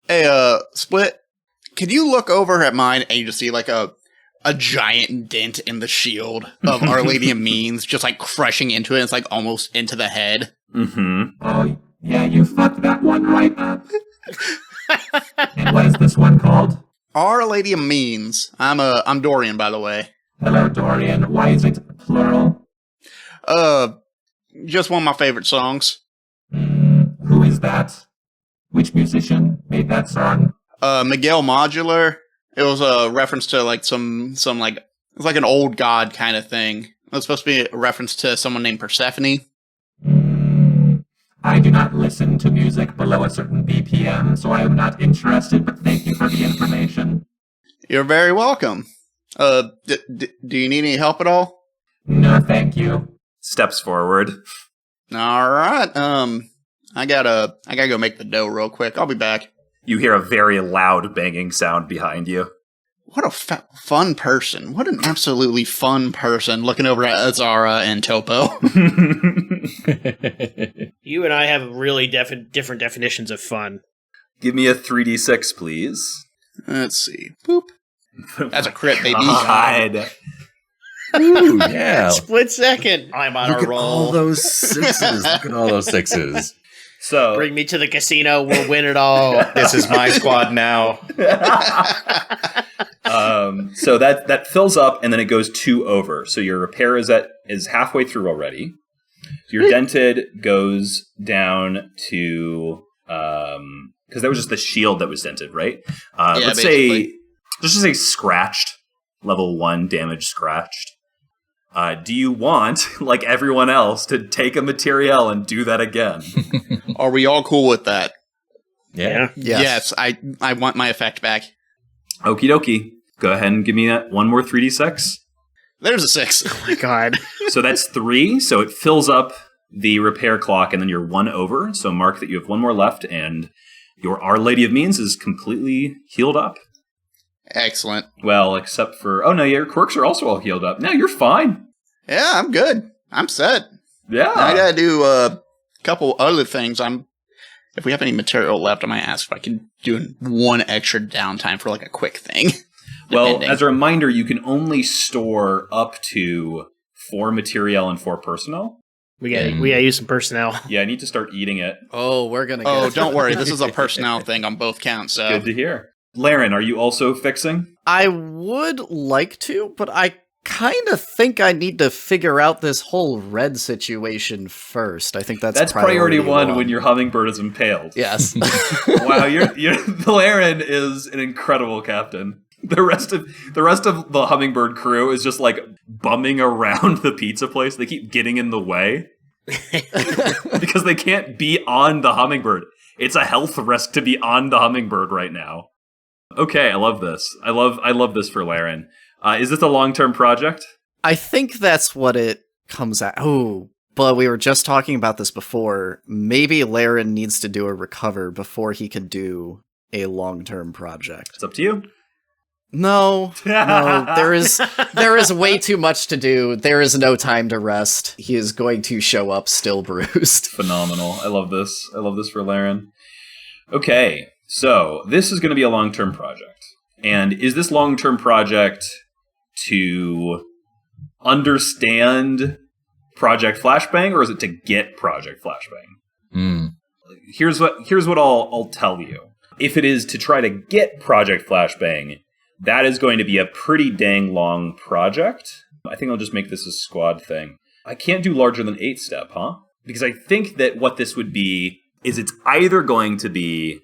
hey, Split, can you look over at mine? And you just see like a giant dent in the shield of Our Lady of Means, just like crushing into it. It's like almost into the head. Mm-hmm. Oh, yeah, you fucked that one right up. And what is this one called? Our Lady of Means. I'm Dorian, by the way. Hello, Dorian. Why is it plural? Just one of my favorite songs. Who is that? Which musician made that song? Miguel Modular. It was a reference to like some like, it's like an old god kind of thing. It was supposed to be a reference to someone named Persephone. I do not listen to music below a certain BPM, so I am not interested, but thank you for the information. You're very welcome. Do you need any help at all? No, thank you. Steps forward. All right. I gotta go make the dough real quick. I'll be back. You hear a very loud banging sound behind you. What a fun person. What an absolutely fun person looking over at Azara and Topo. You and I have really different definitions of fun. Give me a 3d6, please. Let's see. Boop. That's a crit, baby. God. Ooh, yeah. Split Second. I'm on Look a at roll. all those 6s. Look at all those 6s. So bring me to the casino. We'll win it all. This is my squad now. So that fills up, and then it goes 2 over. So your repair is halfway through already. Your dented goes down to because that was just the shield that was dented, right? Let's say scratched, level 1 damage scratched. Do you want, like everyone else, to take a material and do that again? Are we all cool with that? Yeah. Yes, I want my effect back. Okie dokie. Go ahead and give me that one more 3d6. There's a 6. Oh my God. So that's 3. So it fills up the repair clock, and then you're 1 over. So mark that you have 1 more left, and your Our Lady of Means is completely healed up. Excellent. Well, except for... Oh, no, your quirks are also all healed up. No, you're fine. Yeah, I'm good. I'm set. Yeah. I gotta do a couple other things. If we have any material left, I might ask if I can do 1 extra downtime for like a quick thing. Well, as a reminder, you can only store up to 4 material and 4 personnel. We gotta use some personnel. Yeah, I need to start eating it. Oh, we're gonna. Oh, don't worry. This is a personnel thing on both counts. So Good to hear. Laren, are you also fixing? I would like to, but I kind of think I need to figure out this whole red situation first. I think that's priority one when your hummingbird is impaled. Yes. Wow, Laren is an incredible captain. The rest of the hummingbird crew is just like bumming around the pizza place. They keep getting in the way because they can't be on the hummingbird. It's a health risk to be on the hummingbird right now. Okay, I love this. I love this for Laren. Is this a long-term project? I think that's what it comes at. Oh, but we were just talking about this before. Maybe Laren needs to do a recover before he could do a long-term project. It's up to you. No, there is way too much to do. There is no time to rest. He is going to show up still bruised. Phenomenal. I love this. I love this for Laren. Okay, so this is going to be a long-term project. And is this long-term project to understand Project Flashbang, or is it to get Project Flashbang? Here's what I'll tell you. If it is to try to get Project Flashbang, that is going to be a pretty dang long project. I think I'll just make this a squad thing. I can't do larger than 8-step, huh? Because I think that what this would be is it's either going to be...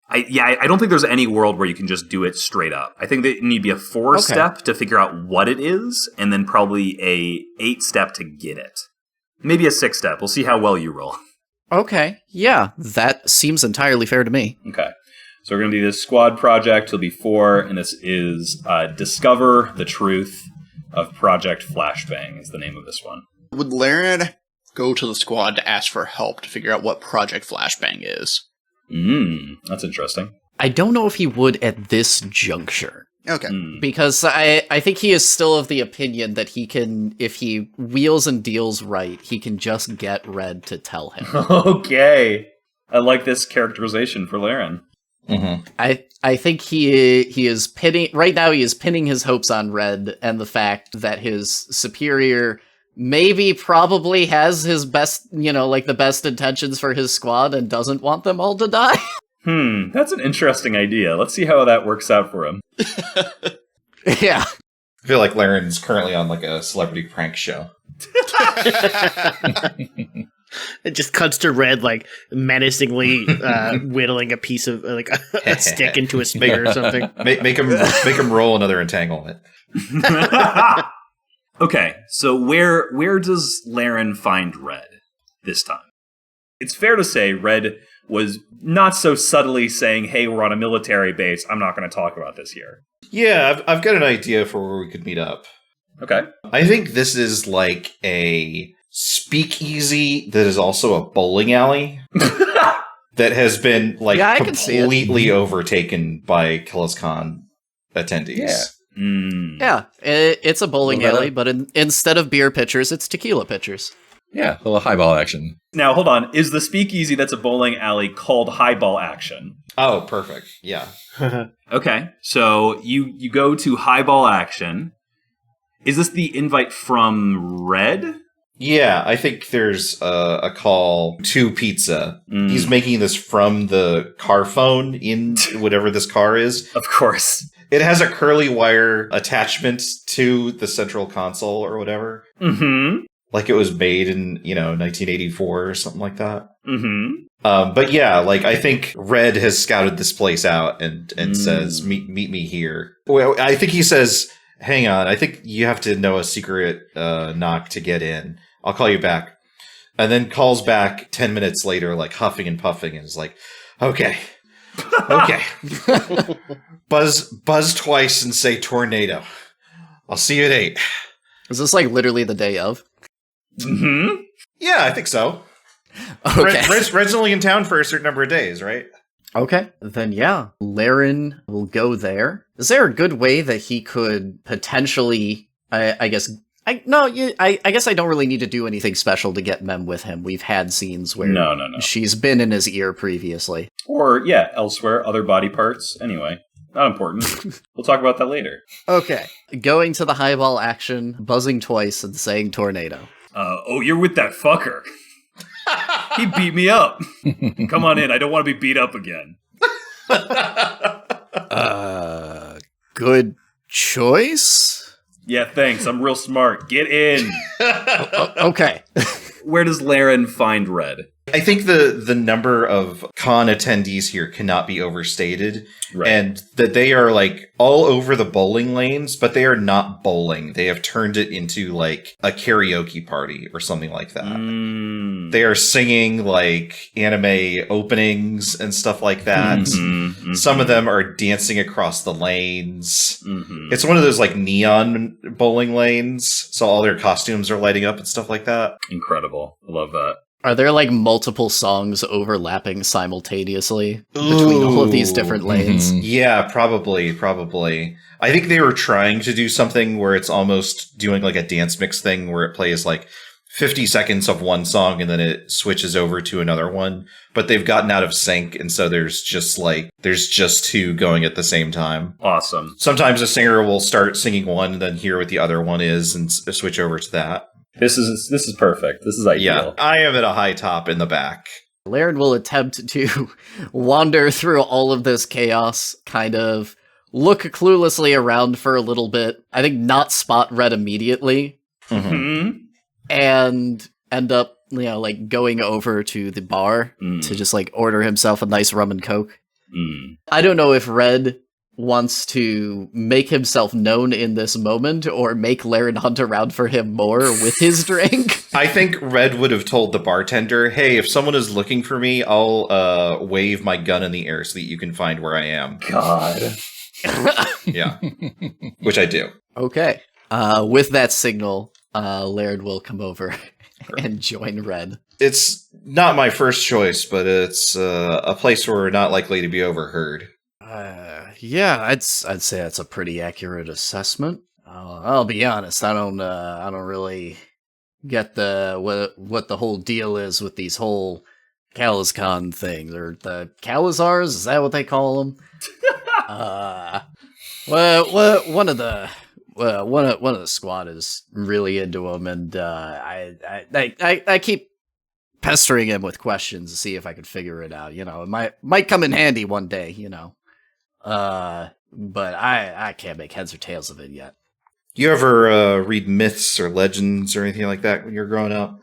I don't think there's any world where you can just do it straight up. I think that it need to be a 4-step to figure out what it is, and then probably a 8-step to get it. Maybe a 6-step. We'll see how well you roll. Okay, yeah, that seems entirely fair to me. Okay. So we're going to do this squad project. It'll be 4, and this is Discover the Truth of Project Flashbang is the name of this one. Would Laren go to the squad to ask for help to figure out what Project Flashbang is? That's interesting. I don't know if he would at this juncture. Okay. Because I think he is still of the opinion that he can, if he wheels and deals right, he can just get Red to tell him. Okay. I like this characterization for Laren. Mm-hmm. I think he is pinning right now. He is pinning his hopes on Red and the fact that his superior probably has his best, the best intentions for his squad and doesn't want them all to die. That's an interesting idea. Let's see how that works out for him. Yeah. I feel like Laren's currently on like a celebrity prank show. It just cuts to Red, like, menacingly whittling a piece of, like, a stick into a spear or something. Make him roll another entanglement. Okay, so where does Laren find Red this time? It's fair to say Red was not so subtly saying, hey, we're on a military base, I'm not going to talk about this here. Yeah, I've got an idea for where we could meet up. Okay. I think this is like a speakeasy that is also a bowling alley that has been completely overtaken by CalazCon attendees. Yeah, it's a bowling alley, but instead of beer pitchers, it's tequila pitchers. Yeah, a little highball action. Now, hold on. Is the speakeasy that's a bowling alley called highball action? Oh, perfect. Yeah. Okay, so you go to highball action. Is this the invite from Red? Yeah, I think there's a call to pizza. He's making this from the car phone in whatever this car is. Of course. It has a curly wire attachment to the central console or whatever. Mm-hmm. Like it was made in, 1984 or something like that. Mm-hmm. But yeah, like I think Red has scouted this place out and says, meet me here. Well, I think he says, hang on, I think you have to know a secret knock to get in. I'll call you back. And then calls back 10 minutes later, like huffing and puffing, and is like, okay. Buzz twice and say tornado. I'll see you at 8. Is this like literally the day of? Mm-hmm. Yeah, I think so. Okay. Red's only in town for a certain number of days, right? Okay, then yeah, Laren will go there. Is there a good way that he could potentially, I guess I guess I don't really need to do anything special to get Mem with him. We've had scenes where No. she's been in his ear previously. Or, elsewhere, other body parts. Anyway, not important. We'll talk about that later. Okay, going to the highball action, buzzing twice and saying tornado. You're with that fucker. He beat me up. Come on in. I don't want to be beat up again. Good choice? Yeah, thanks. I'm real smart. Get in. Okay. Where does Laren find Red? I think the number of con attendees here cannot be overstated, right. And that they are like all over the bowling lanes, but they are not bowling. They have turned it into like a karaoke party or something like that. They are singing like anime openings and stuff like that. Mm-hmm. Some of them are dancing across the lanes. Mm-hmm. It's one of those like neon bowling lanes, so all their costumes are lighting up and stuff like that. Incredible. I love that. Are there like multiple songs overlapping simultaneously between all of these different lanes? Yeah, probably. I think they were trying to do something where it's almost doing like a dance mix thing where it plays like 50 seconds of one song and then it switches over to another one. But they've gotten out of sync, and so there's just two going at the same time. Awesome. Sometimes a singer will start singing one and then hear what the other one is and switch over to that. This is perfect. This is ideal. Yeah, I am at a high top in the back. Laren will attempt to wander through all of this chaos, kind of look cluelessly around for a little bit. I think not spot Red immediately. Mm-hmm. And end up, like going over to the bar to just like order himself a nice rum and coke. I don't know if Red wants to make himself known in this moment or make Laren hunt around for him more with his drink. I think Red would have told the bartender, hey, if someone is looking for me, I'll wave my gun in the air so that you can find where I am. God. Yeah. Which I do. Okay. With that signal, Laird will come over and join Red. It's not my first choice, but it's a place where we're not likely to be overheard. Yeah, I'd say that's a pretty accurate assessment. I'll be honest, I don't really get what the whole deal is with these whole CalazCon things, or the Calazars. Is that what they call them? One of the squad is really into him, and I keep pestering him with questions to see if I could figure it out. It might come in handy one day. But I can't make heads or tails of it yet. You ever read myths or legends or anything like that when you're growing up?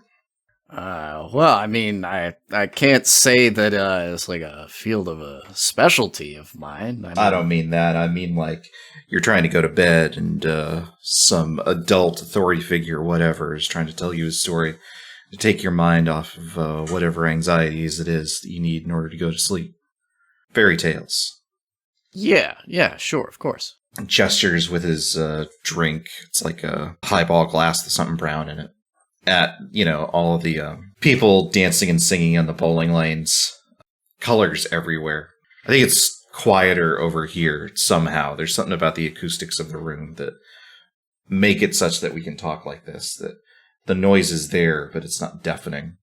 Well, I mean, I can't say that it's like a field of a specialty of mine. I don't mean that. I mean like you're trying to go to bed and some adult authority figure, whatever, is trying to tell you a story to take your mind off of whatever anxieties it is that you need in order to go to sleep. Fairy tales. Yeah, sure, of course. Gestures with his drink. It's like a highball glass with something brown in it. At, all of the people dancing and singing on the bowling lanes. Colors everywhere. I think it's quieter over here somehow. There's something about the acoustics of the room that make it such that we can talk like this. That the noise is there, but it's not deafening.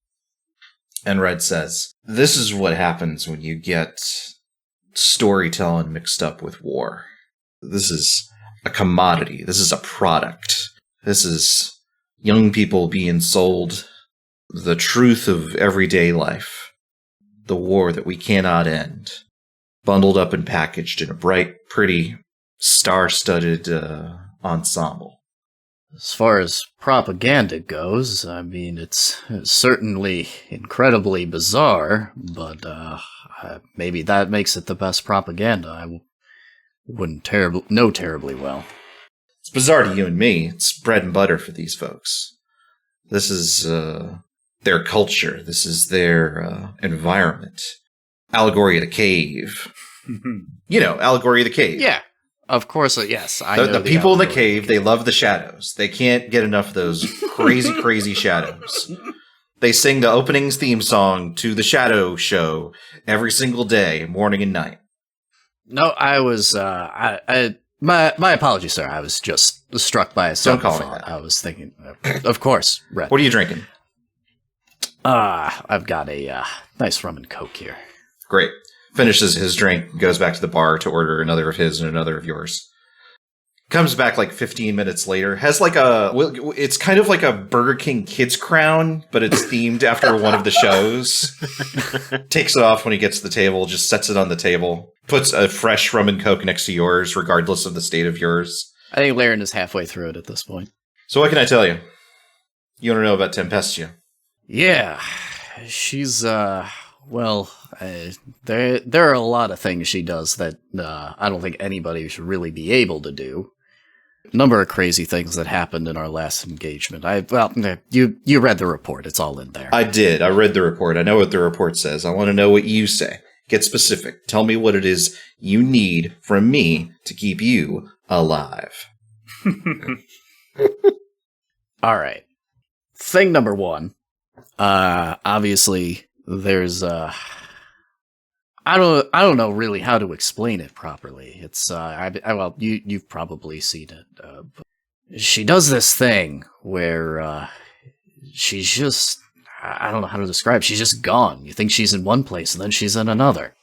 And Red says, this is what happens when you get storytelling mixed up with war. This is a commodity. This is a product. This is young people being sold the truth of everyday life. The war that we cannot end. Bundled up and packaged in a bright, pretty, star-studded ensemble. As far as propaganda goes, I mean, it's certainly incredibly bizarre, but maybe that makes it the best propaganda. I wouldn't know terribly well. It's bizarre to you and me. It's bread and butter for these folks. This is their culture. This is their environment. Allegory of the Cave. Allegory of the Cave. Yeah, of course, yes. I know the people in the cave, they love the shadows. They can't get enough of those crazy, crazy shadows. They sing the opening's theme song to the Shadow Show every single day, morning and night. No, I was, my apologies, sir. I was just struck by a sudden thought. I was thinking, of course, Red. What are you drinking? I've got a nice rum and coke here. Great. Finishes his drink, goes back to the bar to order another of his and another of yours. Comes back like 15 minutes later. Has like it's kind of like a Burger King Kids Crown, but it's themed after one of the shows. Takes it off when he gets to the table, just sets it on the table. Puts a fresh rum and coke next to yours, regardless of the state of yours. I think Laren is halfway through it at this point. So what can I tell you? You want to know about Tempestia? Yeah. She's, well, there are a lot of things she does that I don't think anybody should really be able to do. A number of crazy things that happened in our last engagement. You read the report. It's all in there. I did. I read the report. I know what the report says. I want to know what you say. Get specific. Tell me what it is you need from me to keep you alive. All right. Thing number one. Obviously, there's I don't know really how to explain it properly. It's well, you've probably seen it. But she does this thing where she's just, I don't know how to describe. She's just gone. You think she's in one place and then she's in another.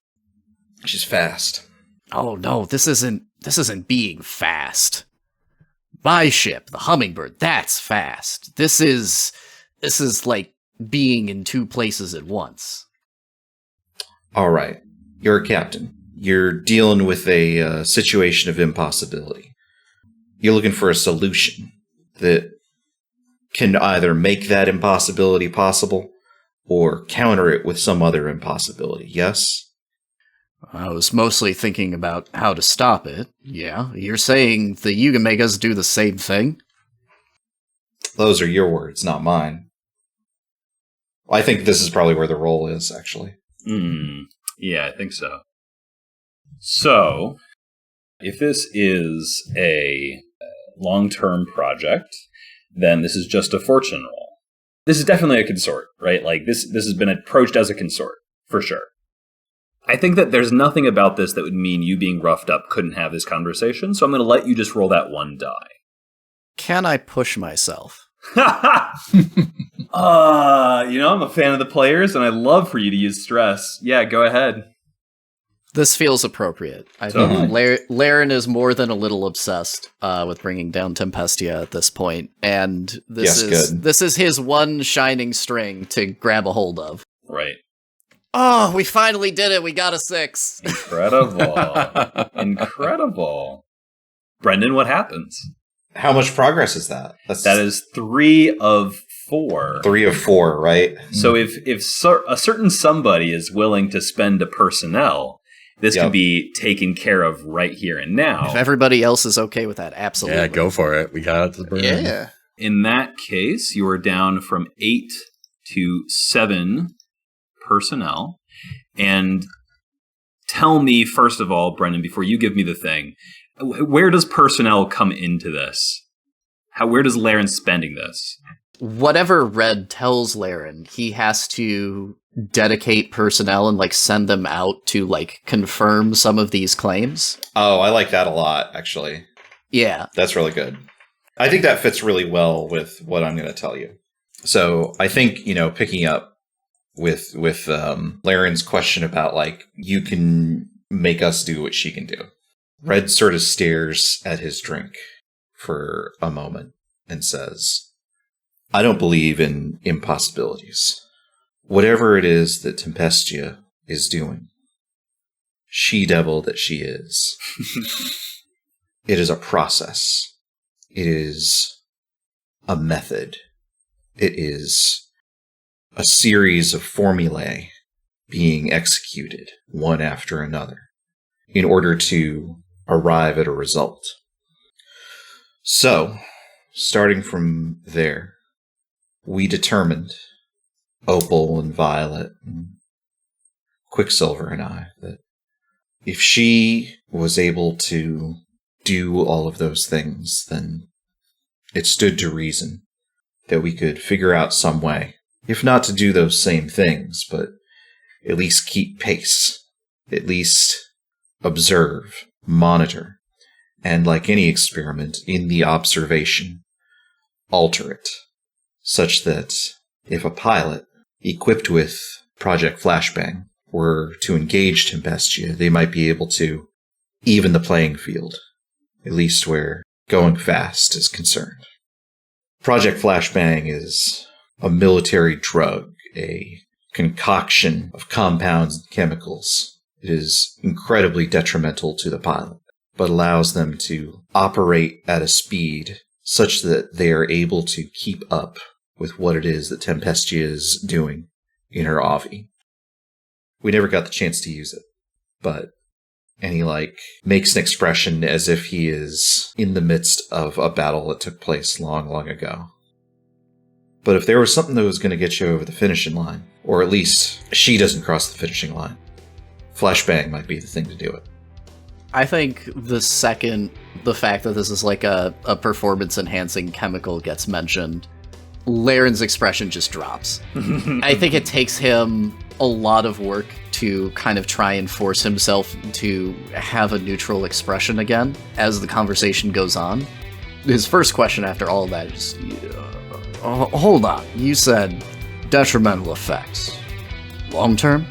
She's fast. Oh no, this isn't being fast. My ship, the Hummingbird, that's fast. This is like being in two places at once. All right. You're a captain. You're dealing with a situation of impossibility. You're looking for a solution that can either make that impossibility possible or counter it with some other impossibility, yes? I was mostly thinking about how to stop it. Yeah, you're saying that you can make us do the same thing? Those are your words, not mine. I think this is probably where the role is, actually. Yeah, I think so. So, if this is a long-term project, then this is just a fortune roll. This is definitely a consort, right? Like, this has been approached as a consort, for sure. I think that there's nothing about this that would mean you being roughed up couldn't have this conversation, so I'm going to let you just roll that one die. Can I push myself? I'm a fan of the players, and I love for you to use stress. Yeah, go ahead. This feels appropriate. I think Laren is more than a little obsessed with bringing down Tempestia at this point, and this is his one shining string to grab a hold of. Right. Oh, we finally did it. We got a 6. Incredible. Incredible. Brendan, what happens? How much progress is that? That is 3 of 4. 3 of 4, right? So if a certain somebody is willing to spend a personnel, this can be taken care of right here and now. If everybody else is okay with that, absolutely. Yeah, go for it. We got it to burn. Yeah. In that case, you are down from 8 to 7 personnel. And tell me, first of all, Brendan, before you give me the thing, where does personnel come into this? Where does Laren spending this? Whatever Red tells Laren, he has to dedicate personnel and send them out to confirm some of these claims. Oh, I like that a lot, actually. Yeah. That's really good. I think that fits really well with what I'm going to tell you. So I think, picking up with Laren's question about you can make us do what she can do. Red sort of stares at his drink for a moment and says, I don't believe in impossibilities. Whatever it is that Tempestia is doing, she-devil that she is, it is a process. It is a method. It is a series of formulae being executed one after another in order to arrive at a result. So, starting from there, we determined, Opal and Violet and Quicksilver and I, that if she was able to do all of those things, then it stood to reason that we could figure out some way, if not to do those same things, but at least keep pace, at least observe, monitor, and like any experiment in the observation, alter it, such that if a pilot equipped with Project Flashbang were to engage Tempestia, they might be able to even the playing field, at least where going fast is concerned. Project Flashbang is a military drug, a concoction of compounds and chemicals. It is incredibly detrimental to the pilot, but allows them to operate at a speed such that they are able to keep up with what it is that Tempestia is doing in her Avi. We never got the chance to use it, but and he makes an expression as if he is in the midst of a battle that took place long, long ago. But if there was something that was going to get you over the finishing line, or at least she doesn't cross the finishing line, Flashbang might be the thing to do it. I think the second the fact that this is a performance-enhancing chemical gets mentioned, Laren's expression just drops. I think it takes him a lot of work to kind of try and force himself to have a neutral expression again as the conversation goes on. His first question after all of that is, hold on, you said detrimental effects. Long term?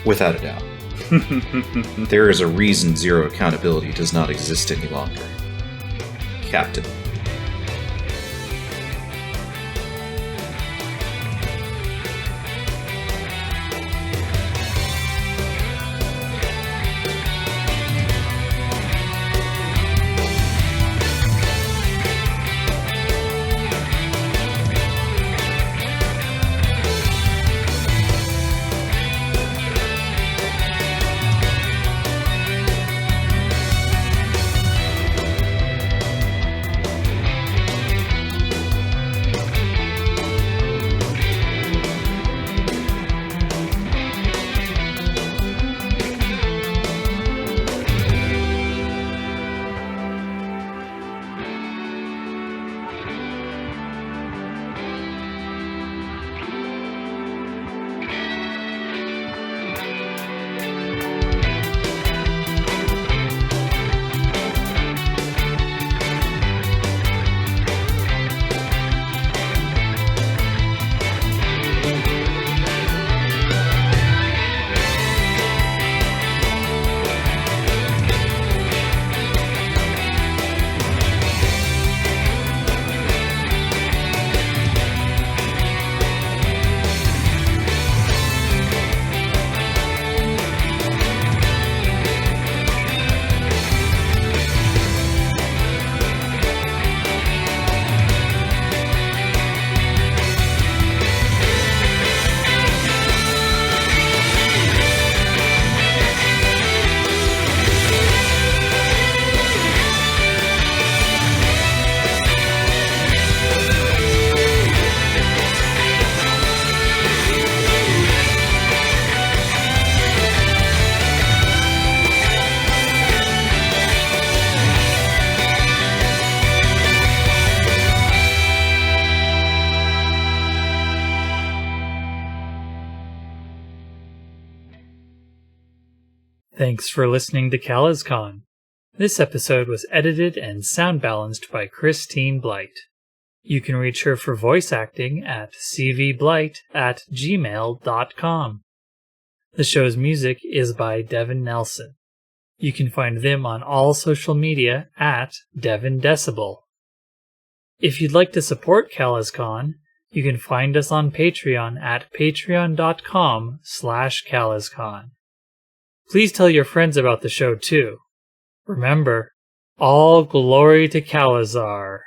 Without a doubt. There is a reason zero accountability does not exist any longer. Captain. Thanks for listening to CalazCon. This episode was edited and sound balanced by Christine Blight. You can reach her for voice acting at cvblight@gmail.com. The show's music is by Devin Nelson. You can find them on all social media at Devin Decibel. If you'd like to support CalazCon, you can find us on Patreon at patreon.com/CalazCon. Please tell your friends about the show too. Remember, all glory to Calazar.